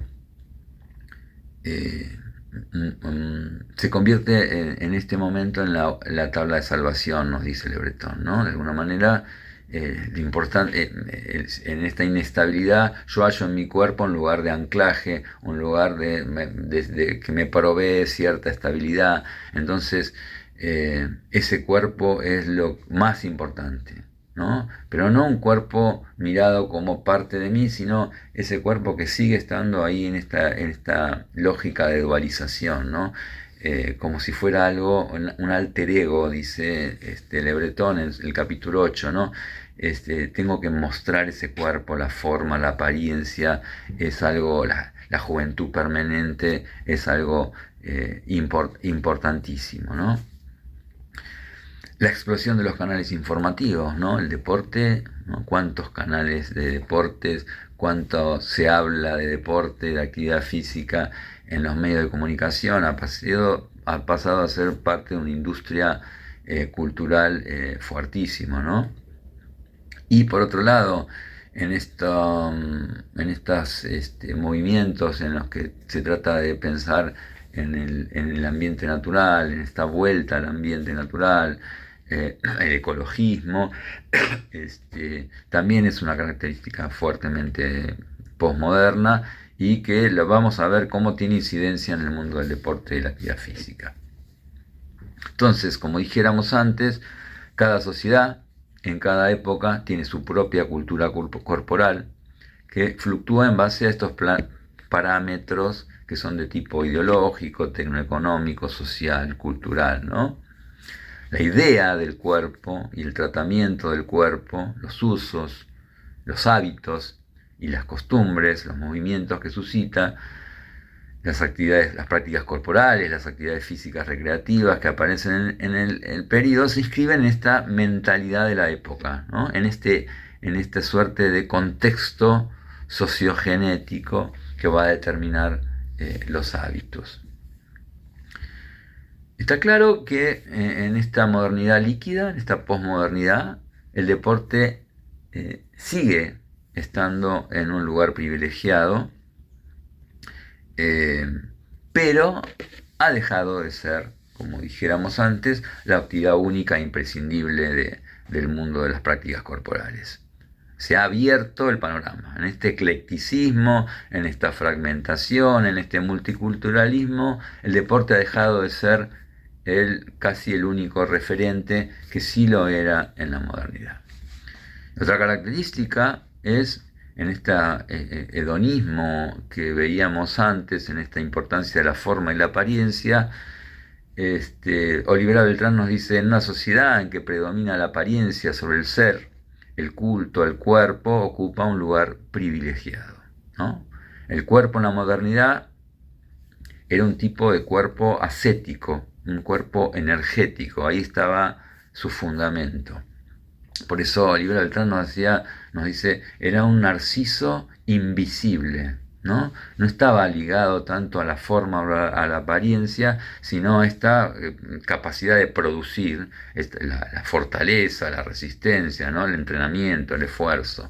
eh, se convierte en este momento en la tabla de salvación, nos dice Le Breton, ¿no? De alguna manera, lo importante, en esta inestabilidad, yo hallo en mi cuerpo un lugar de anclaje, un lugar que me provee cierta estabilidad. Entonces, ese cuerpo es lo más importante, ¿no? Pero no un cuerpo mirado como parte de mí, sino ese cuerpo que sigue estando ahí en esta lógica de dualización, ¿no? Como si fuera algo, un alter ego, dice Le Breton en el capítulo 8, ¿no? Tengo que mostrar ese cuerpo, la forma, la apariencia, es algo, la juventud permanente es algo importantísimo, ¿no? La explosión de los canales informativos, ¿no? El deporte, ¿no? Cuántos canales de deportes, cuánto se habla de deporte, de actividad física en los medios de comunicación, ha pasado a ser parte de una industria cultural fuertísimo, ¿no? Y por otro lado, en estos movimientos en los que se trata de pensar en el ambiente natural, en esta vuelta al ambiente natural, el ecologismo, también es una característica fuertemente posmoderna y que lo vamos a ver cómo tiene incidencia en el mundo del deporte y la actividad física. Entonces, como dijéramos antes, cada sociedad en cada época tiene su propia cultura corporal que fluctúa en base a estos parámetros que son de tipo ideológico, tecnoeconómico, social, cultural, ¿no? La idea del cuerpo y el tratamiento del cuerpo, los usos, los hábitos y las costumbres, los movimientos que suscita, las actividades, las prácticas corporales, las actividades físicas recreativas que aparecen en el periodo, se inscriben en esta mentalidad de la época, ¿no? En esta suerte de contexto sociogenético que va a determinar los hábitos. Está claro que en esta modernidad líquida, en esta posmodernidad, el deporte sigue estando en un lugar privilegiado, pero ha dejado de ser, como dijéramos antes, la actividad única e imprescindible del mundo de las prácticas corporales. Se ha abierto el panorama. En este eclecticismo, en esta fragmentación, en este multiculturalismo, el deporte ha dejado de ser casi el único referente que sí lo era en la modernidad. Otra característica es en este hedonismo que veíamos antes, en esta importancia de la forma y la apariencia. Olivera Beltrán nos dice: en una sociedad en que predomina la apariencia sobre el ser, el culto al cuerpo ocupa un lugar privilegiado, ¿no? El cuerpo en la modernidad era un tipo de cuerpo ascético, un cuerpo energético, ahí estaba su fundamento. Por eso Olivera Beltrán nos dice, era un narciso invisible, ¿no? No estaba ligado tanto a la forma o a la apariencia, sino a esta capacidad de producir, la fortaleza, la resistencia, ¿no? El entrenamiento, el esfuerzo,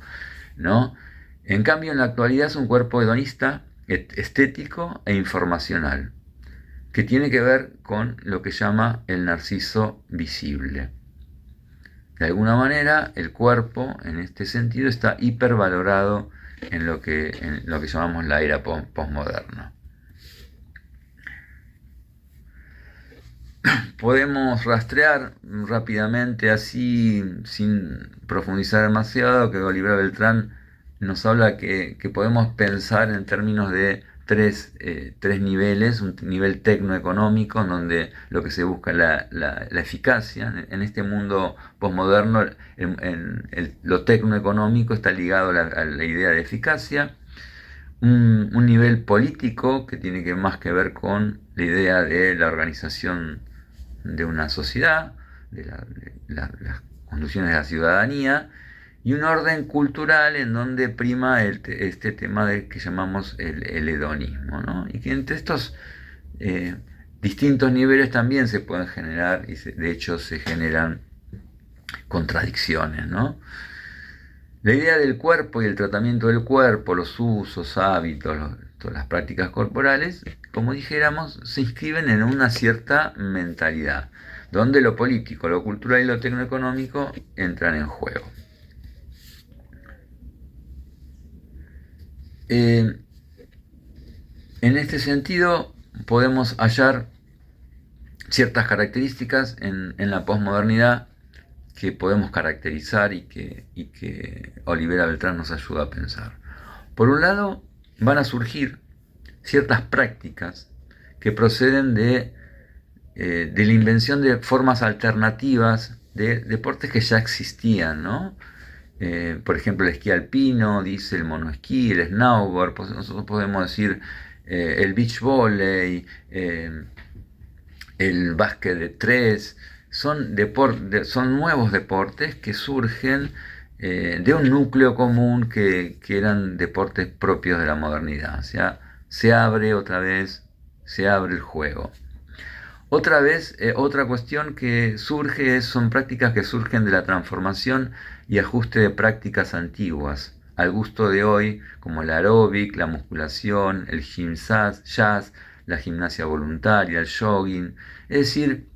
¿no? En cambio, en la actualidad es un cuerpo hedonista, estético e informacional, que tiene que ver con lo que llama el narciso visible. De alguna manera, el cuerpo, en este sentido, está hipervalorado en lo que llamamos la era posmoderna. Podemos rastrear rápidamente, así, sin profundizar demasiado, que Olivera Beltrán nos habla que podemos pensar en términos de tres niveles: un nivel tecnoeconómico, en donde lo que se busca es la eficacia. En este mundo posmoderno, lo tecnoeconómico está ligado a la idea de eficacia. Un nivel político que tiene más que ver con la idea de la organización de una sociedad, las condiciones de la ciudadanía, y un orden cultural en donde prima este tema que llamamos el hedonismo, ¿no? Y que entre estos distintos niveles también se pueden generar, y de hecho se generan contradicciones, ¿no? La idea del cuerpo y el tratamiento del cuerpo, los usos, hábitos, todas las prácticas corporales, como dijéramos, se inscriben en una cierta mentalidad, donde lo político, lo cultural y lo tecnoeconómico entran en juego. En este sentido, podemos hallar ciertas características en la posmodernidad que podemos caracterizar y que Olivera Beltrán nos ayuda a pensar. Por un lado, van a surgir ciertas prácticas que proceden de la invención de formas alternativas de deportes que ya existían, ¿no? Por ejemplo, el esquí alpino, dice el monoesquí, el snowboard, nosotros podemos decir el beach volley, el básquet de tres. Son nuevos deportes que surgen de un núcleo común que eran deportes propios de la modernidad. O sea, se abre el juego. Otra cuestión que surge son prácticas que surgen de la transformación y ajuste de prácticas antiguas al gusto de hoy, como el aeróbic, la musculación, el jazz, la gimnasia voluntaria, el jogging. Es decir,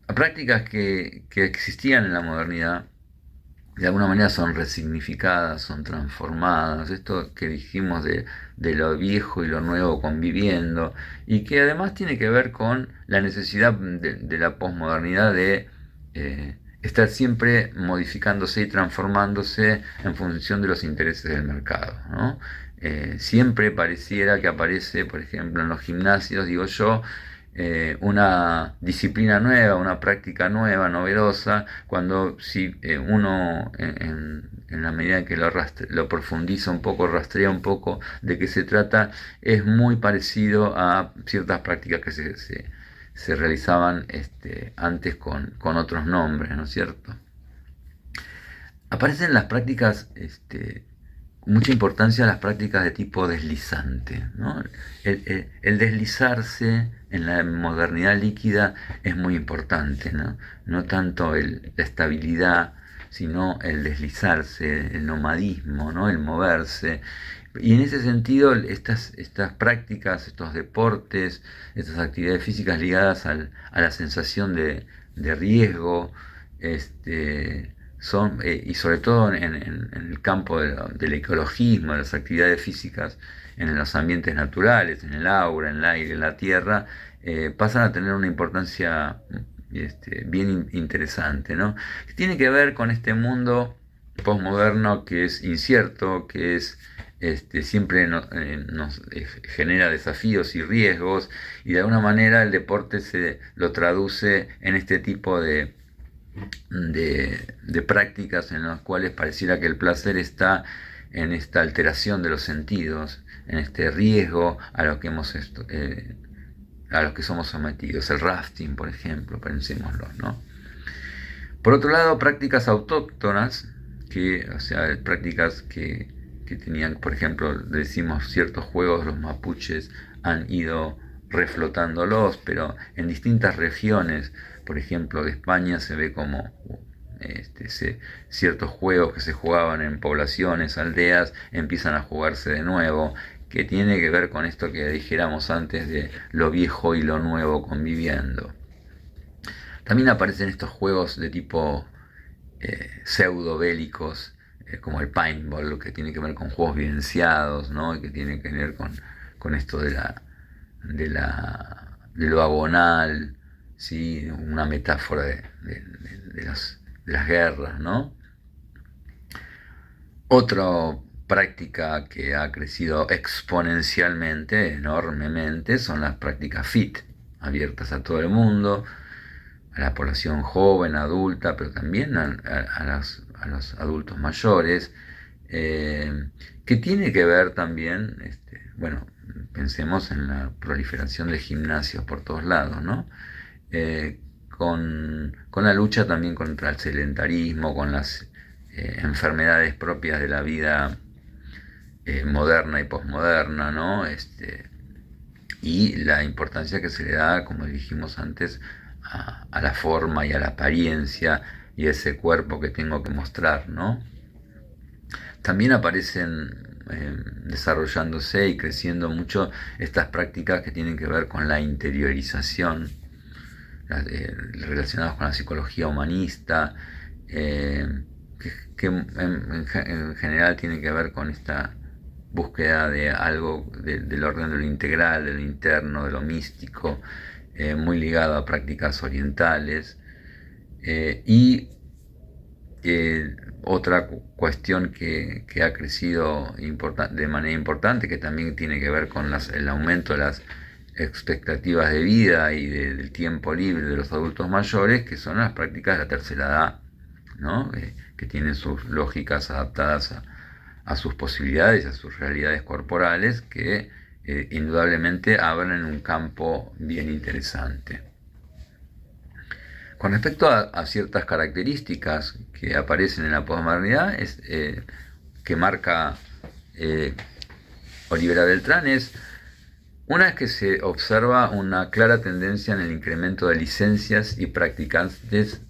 prácticas que existían en la modernidad, de alguna manera son resignificadas, son transformadas. Esto que dijimos de lo viejo y lo nuevo conviviendo, y que además tiene que ver con la necesidad de la posmodernidad de estar siempre modificándose y transformándose en función de los intereses del mercado, ¿no? Siempre pareciera que aparece, por ejemplo, en los gimnasios, digo yo, una disciplina nueva, una práctica nueva, novedosa, cuando si uno en la medida en que lo profundiza un poco, rastrea un poco de qué se trata, es muy parecido a ciertas prácticas que se realizaban antes con otros nombres, ¿no es cierto? Aparecen las prácticas, mucha importancia a las prácticas de tipo deslizante, ¿no? El deslizarse en la modernidad líquida es muy importante, ¿no? No tanto la estabilidad, sino el deslizarse, el nomadismo, ¿no? El moverse. Y en ese sentido, estas prácticas, estos deportes, estas actividades físicas ligadas a la sensación de riesgo, y sobre todo en el campo del ecologismo, de las actividades físicas en los ambientes naturales, en el aura, en el aire, en la tierra, pasan a tener una importancia bien interesante, ¿no? Que tiene que ver con este mundo posmoderno que es incierto, que es siempre nos genera desafíos y riesgos, y de alguna manera el deporte se lo traduce en este tipo de prácticas en las cuales pareciera que el placer está en esta alteración de los sentidos, en este riesgo a lo que a los que somos sometidos. El rafting, por ejemplo, pensémoslo, ¿no? Por otro lado, prácticas autóctonas, o sea, prácticas que tenían, por ejemplo, decimos ciertos juegos, los mapuches han ido reflotándolos, pero en distintas regiones, por ejemplo, de España se ve como ciertos juegos que se jugaban en poblaciones, aldeas, empiezan a jugarse de nuevo, que tiene que ver con esto que dijéramos antes de lo viejo y lo nuevo conviviendo. También aparecen estos juegos de tipo pseudo bélicos, como el paintball, que tiene que ver con juegos vivenciados, ¿no? Y que tiene que ver con esto de lo agonal, ¿sí? Una metáfora de las guerras, ¿no? Otro práctica que ha crecido exponencialmente, enormemente, son las prácticas FIT, abiertas a todo el mundo, a la población joven, adulta, pero también a los adultos mayores, que tiene que ver también, bueno, pensemos en la proliferación de gimnasios por todos lados, ¿no? Con la lucha también contra el sedentarismo, con las enfermedades propias de la vida moderna y posmoderna, ¿no? Y la importancia que se le da, como dijimos antes, a la forma y a la apariencia y ese cuerpo que tengo que mostrar, ¿no? También aparecen desarrollándose y creciendo mucho estas prácticas que tienen que ver con la interiorización, relacionadas con la psicología humanista, que en general tienen que ver con esta búsqueda de algo del orden de lo integral, de lo interno, de lo místico, muy ligado a prácticas orientales. Y otra cuestión que ha crecido de manera importante, que también tiene que ver con el aumento de las expectativas de vida y del tiempo libre de los adultos mayores, que son las prácticas de la tercera edad, ¿no? Que tienen sus lógicas adaptadas a sus posibilidades, a sus realidades corporales, que indudablemente abren un campo bien interesante. Con respecto a ciertas características que aparecen en la posmodernidad, que marca Olivera Beltrán, una es que se observa una clara tendencia en el incremento de licencias y practicantes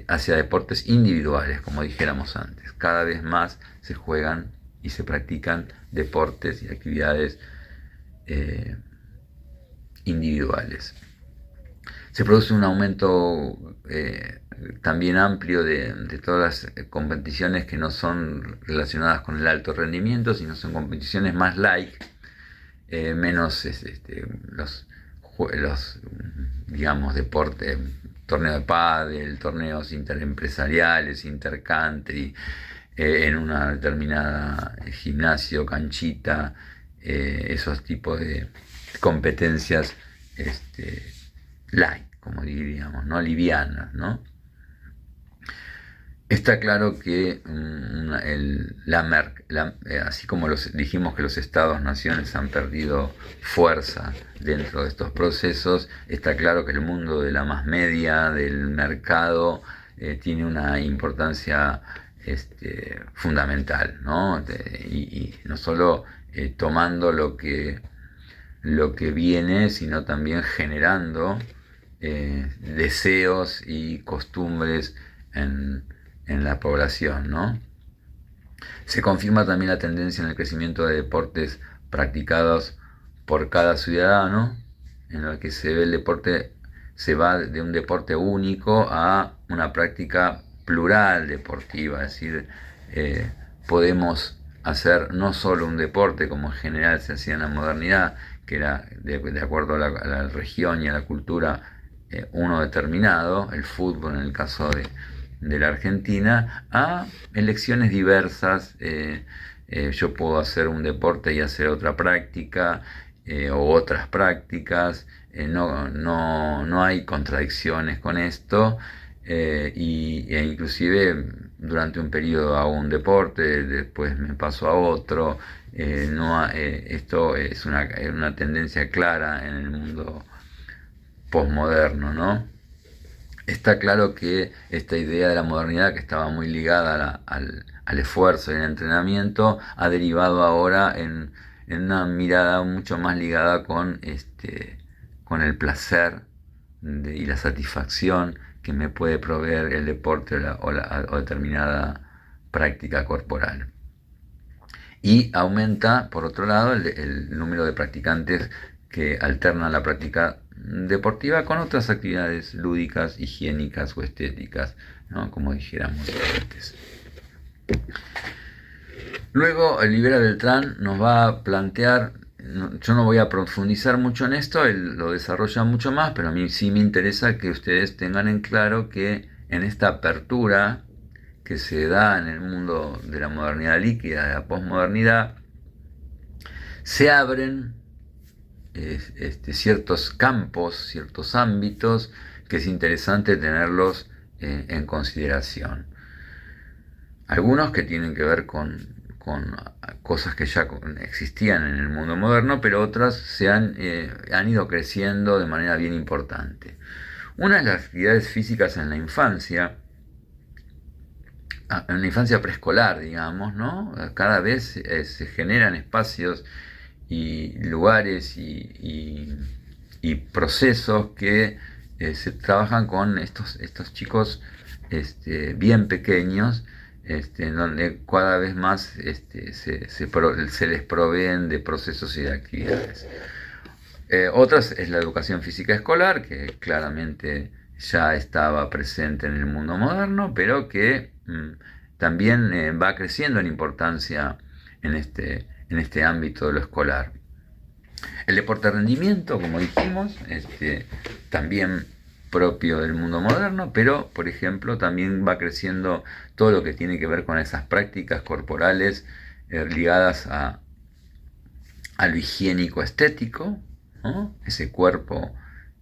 hacia deportes individuales, como dijéramos antes. Cada vez más se juegan y se practican deportes y actividades individuales. Se produce un aumento también amplio de todas las competiciones que no son relacionadas con el alto rendimiento, sino son competiciones más light, menos los digamos, deportes, torneo de pádel, torneos interempresariales, intercountry, en una determinada gimnasio, canchita, esos tipos de competencias light, como diríamos, ¿no? Livianas, ¿no? Está claro que así como dijimos que los estados-naciones han perdido fuerza dentro de estos procesos, está claro que el mundo de la más media, del mercado, tiene una importancia fundamental, ¿no? Y no solo tomando lo que viene, sino también generando deseos y costumbres en la población, ¿no? Se confirma también la tendencia en el crecimiento de deportes practicados por cada ciudadano, en el que se ve el deporte, se va de un deporte único a una práctica plural deportiva, es decir, podemos hacer no solo un deporte como en general se hacía en la modernidad, que era de acuerdo a la región y a la cultura uno determinado, el fútbol en el caso de la Argentina, a elecciones diversas. Yo puedo hacer un deporte y hacer otra práctica, o otras prácticas. No hay contradicciones con esto, e inclusive durante un periodo hago un deporte, después me paso a otro. Esto es una tendencia clara en el mundo posmoderno, ¿no? Está claro que esta idea de la modernidad, que estaba muy ligada al esfuerzo y al entrenamiento, ha derivado ahora en una mirada mucho más ligada con el placer y la satisfacción que me puede proveer el deporte o determinada práctica corporal. Y aumenta, por otro lado, el número de practicantes que alternan la práctica deportiva con otras actividades lúdicas, higiénicas o estéticas, ¿no? Como dijéramos antes. Luego, Olivera Beltrán nos va a plantear, yo no voy a profundizar mucho en esto, él lo desarrolla mucho más, pero a mí sí me interesa que ustedes tengan en claro que en esta apertura que se da en el mundo de la modernidad líquida, de la posmodernidad, se abren ciertos campos, ciertos ámbitos que es interesante tenerlos en consideración. Algunos que tienen que ver con cosas que ya existían en el mundo moderno, pero otras han ido creciendo de manera bien importante. Una es las actividades físicas en la infancia preescolar, digamos, ¿no? Cada vez se generan espacios y lugares y procesos que se trabajan con estos chicos bien pequeños, en donde cada vez más se les proveen de procesos y de actividades. Otras es la educación física escolar, que claramente ya estaba presente en el mundo moderno, pero que también va creciendo en importancia en este ámbito de lo escolar. El deporte de rendimiento, como dijimos, también propio del mundo moderno, pero por ejemplo también va creciendo todo lo que tiene que ver con esas prácticas corporales ligadas a lo higiénico estético, ¿no? Ese cuerpo,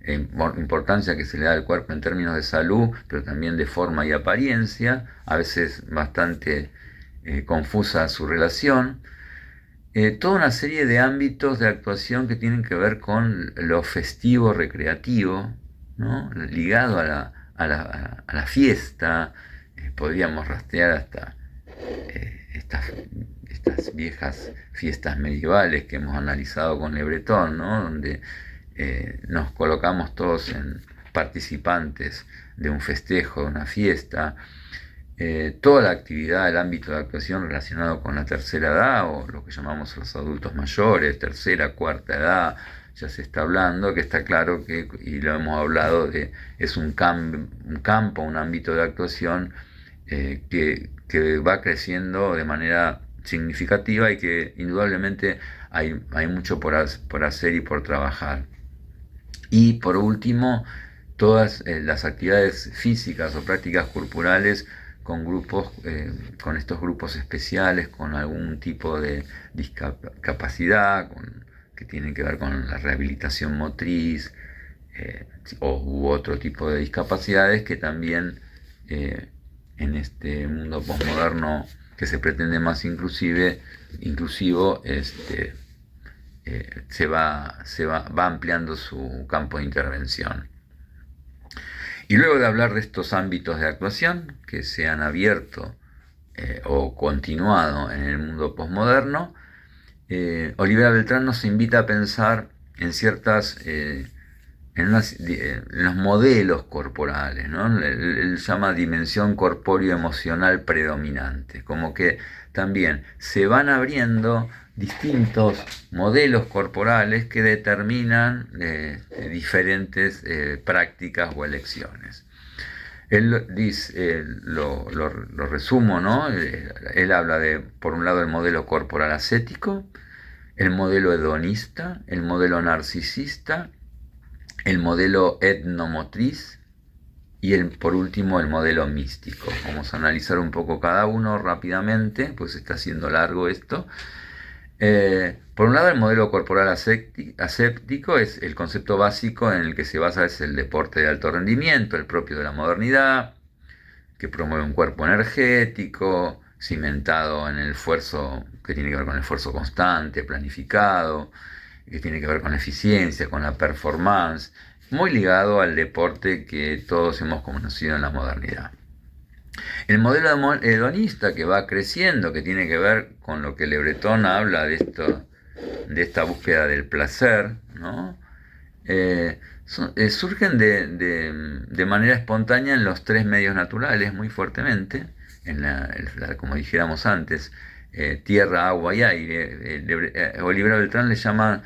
importancia que se le da al cuerpo en términos de salud, pero también de forma y apariencia, a veces bastante confusa su relación. Toda una serie de ámbitos de actuación que tienen que ver con lo festivo recreativo, ¿no? Ligado a la fiesta. Podríamos rastrear hasta estas viejas fiestas medievales que hemos analizado con Le Breton, ¿no? Donde nos colocamos todos en participantes de un festejo, de una fiesta. Toda la actividad, el ámbito de actuación relacionado con la tercera edad o lo que llamamos los adultos mayores, tercera, cuarta edad, ya se está hablando, que está claro que, y lo hemos hablado, es un campo, un ámbito de actuación que va creciendo de manera significativa y que indudablemente hay mucho por hacer y por trabajar. Y por último, todas las actividades físicas o prácticas corporales con estos grupos especiales, con algún tipo de discapacidad, que tienen que ver con la rehabilitación motriz u otro tipo de discapacidades que también en este mundo posmoderno que se pretende más inclusivo, va ampliando su campo de intervención. Y luego de hablar de estos ámbitos de actuación que se han abierto o continuado en el mundo posmoderno, Olivera Beltrán nos invita a pensar en en los modelos corporales, ¿no? Él llama dimensión corpóreo-emocional predominante, como que también se van abriendo distintos modelos corporales que determinan diferentes prácticas o elecciones. Él dice, lo resumo, ¿no? Él habla de, por un lado, el modelo corporal ascético, el modelo hedonista, el modelo narcisista, el modelo etnomotriz y por último el modelo místico. Vamos a analizar un poco cada uno rápidamente, pues está siendo largo esto. Por un lado, el modelo corporal ascético es el concepto básico en el que se basa es el deporte de alto rendimiento, el propio de la modernidad, que promueve un cuerpo energético, cimentado en el esfuerzo, que tiene que ver con el esfuerzo constante, planificado, que tiene que ver con la eficiencia, con la performance, muy ligado al deporte que todos hemos conocido en la modernidad. El modelo hedonista que va creciendo, que tiene que ver con lo que Le Breton habla de esta búsqueda del placer, ¿no? Surgen de manera espontánea en los tres medios naturales muy fuertemente, como dijéramos antes, tierra, agua y aire. Olivera Beltrán le llama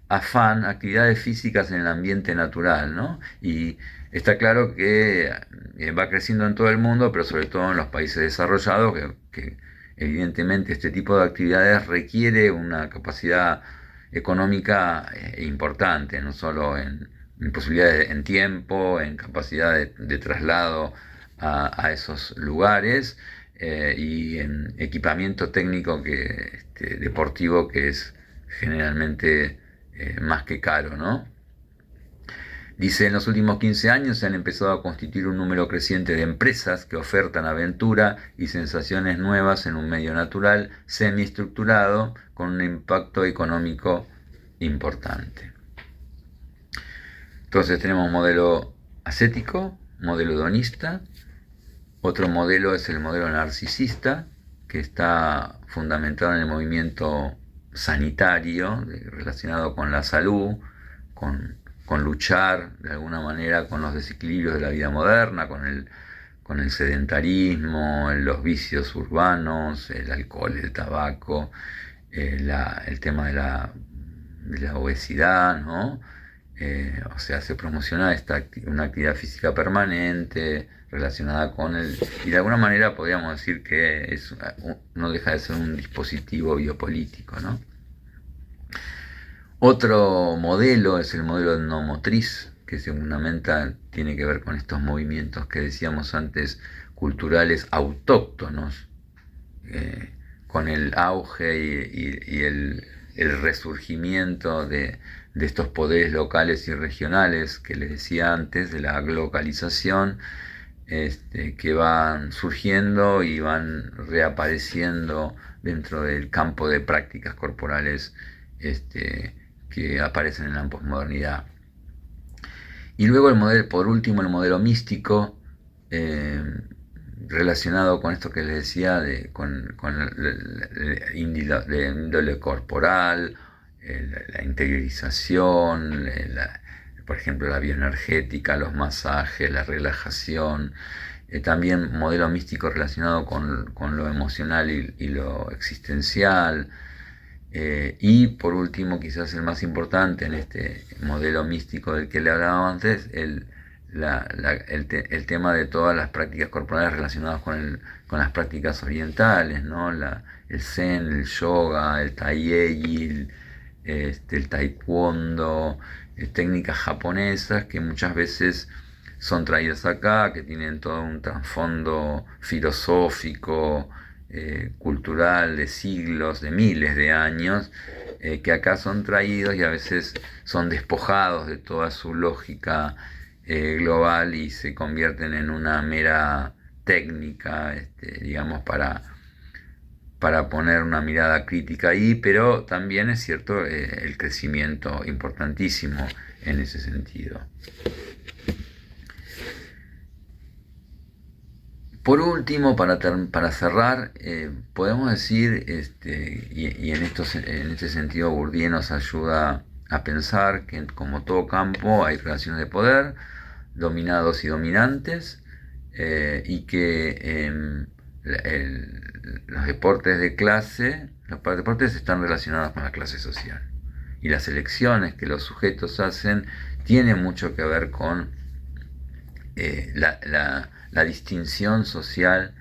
afán, actividades físicas en el ambiente natural, ¿no? Y está claro que va creciendo en todo el mundo, pero sobre todo en los países desarrollados, que evidentemente este tipo de actividades requiere una capacidad económica importante, no solo en posibilidades en tiempo, en capacidad de traslado a esos lugares, y en equipamiento técnico deportivo que es generalmente más que caro, ¿no? Dice, en los últimos 15 años se han empezado a constituir un número creciente de empresas que ofertan aventura y sensaciones nuevas en un medio natural, semiestructurado, con un impacto económico importante. Entonces tenemos un modelo ascético, modelo hedonista. Otro modelo es el modelo narcisista, que está fundamentado en el movimiento sanitario, relacionado con la salud, con luchar de alguna manera con los desequilibrios de la vida moderna, con el sedentarismo, los vicios urbanos, el alcohol, el tabaco, el tema de la obesidad, ¿no? O sea, se promociona una actividad física permanente relacionada con el... Y de alguna manera podríamos decir que no deja de ser un dispositivo biopolítico, ¿no? Otro modelo es el modelo etnomotriz, que seguramente tiene que ver con estos movimientos que decíamos antes, culturales autóctonos, con el auge y el resurgimiento de estos poderes locales y regionales que les decía antes, de la globalización, que van surgiendo y van reapareciendo dentro del campo de prácticas corporales que aparecen en la posmodernidad. Y luego por último, el modelo místico, relacionado con esto que les decía, con la índole corporal, la interiorización, por ejemplo, la bioenergética, los masajes, la relajación. También modelo místico relacionado con lo emocional y lo existencial. Y por último, quizás el más importante en este modelo místico del que le hablaba antes, el tema de todas las prácticas corporales relacionadas con las prácticas orientales, ¿no? El zen, el yoga, el taiyei, el taekwondo, técnicas japonesas que muchas veces son traídas acá, que tienen todo un trasfondo filosófico, cultural de siglos, de miles de años, que acá son traídos y a veces son despojados de toda su lógica global y se convierten en una mera técnica, digamos, para poner una mirada crítica ahí, pero también es cierto el crecimiento importantísimo en ese sentido. Por último, para cerrar, podemos decir, y en este sentido Bourdieu nos ayuda a pensar que como todo campo hay relaciones de poder, dominados y dominantes, y que los deportes de clase, los deportes están relacionados con la clase social. Y las elecciones que los sujetos hacen tienen mucho que ver con la distinción social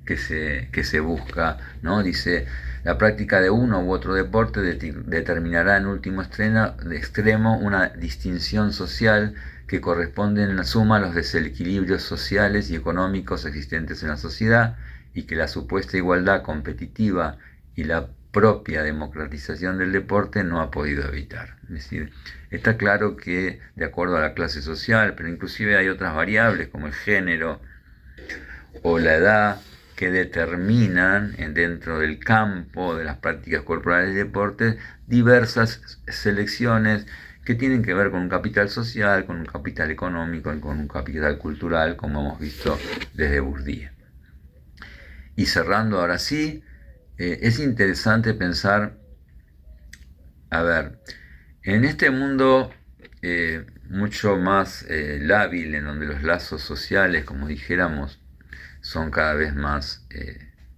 que se busca, ¿no? Dice, la práctica de uno u otro deporte determinará en último extremo una distinción social que corresponde en la suma a los desequilibrios sociales y económicos existentes en la sociedad, y que la supuesta igualdad competitiva y la propia democratización del deporte no ha podido evitar. Es decir, está claro que de acuerdo a la clase social, pero inclusive hay otras variables como el género o la edad que determinan dentro del campo de las prácticas corporales y deportes diversas selecciones que tienen que ver con un capital social, con un capital económico y con un capital cultural, como hemos visto desde Bourdieu. Y cerrando ahora sí, es interesante pensar, a ver, en este mundo mucho más lábil, en donde los lazos sociales, como dijéramos, son cada vez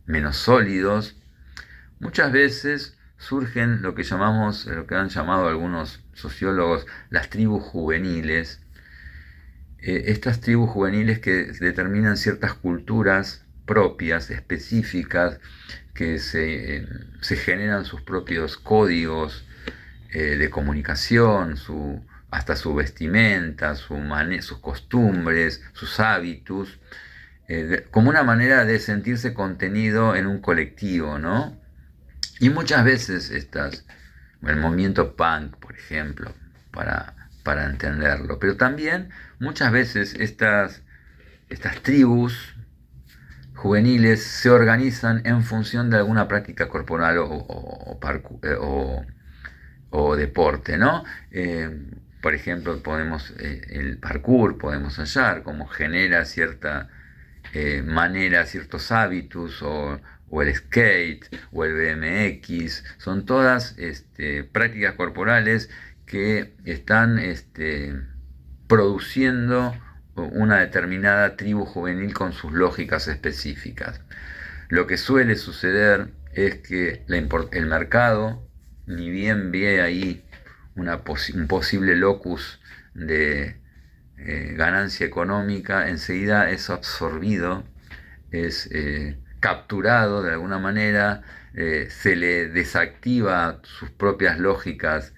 menos sólidos, muchas veces surgen lo que han llamado algunos sociólogos las tribus juveniles. Estas tribus juveniles que determinan ciertas culturas propias, específicas, que se generan sus propios códigos de comunicación, hasta su vestimenta, sus costumbres, sus hábitos, como una manera de sentirse contenido en un colectivo, ¿no? Y muchas veces el movimiento punk, por ejemplo, para entenderlo, pero también muchas veces estas tribus juveniles se organizan en función de alguna práctica corporal o deporte, ¿no? Por ejemplo, el parkour podemos hallar cómo genera cierta manera, ciertos hábitos, o el skate, o el BMX, son todas prácticas corporales que están produciendo una determinada tribu juvenil con sus lógicas específicas. Lo que suele suceder es que el mercado, ni bien ve ahí un posible locus de ganancia económica, enseguida es absorbido, es capturado de alguna manera, se le desactiva sus propias lógicas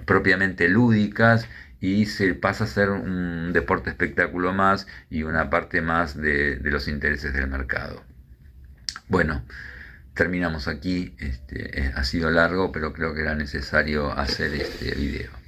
propiamente lúdicas, y se pasa a ser un deporte espectáculo más y una parte más de los intereses del mercado. Bueno, terminamos aquí. Ha sido largo, pero creo que era necesario hacer este video.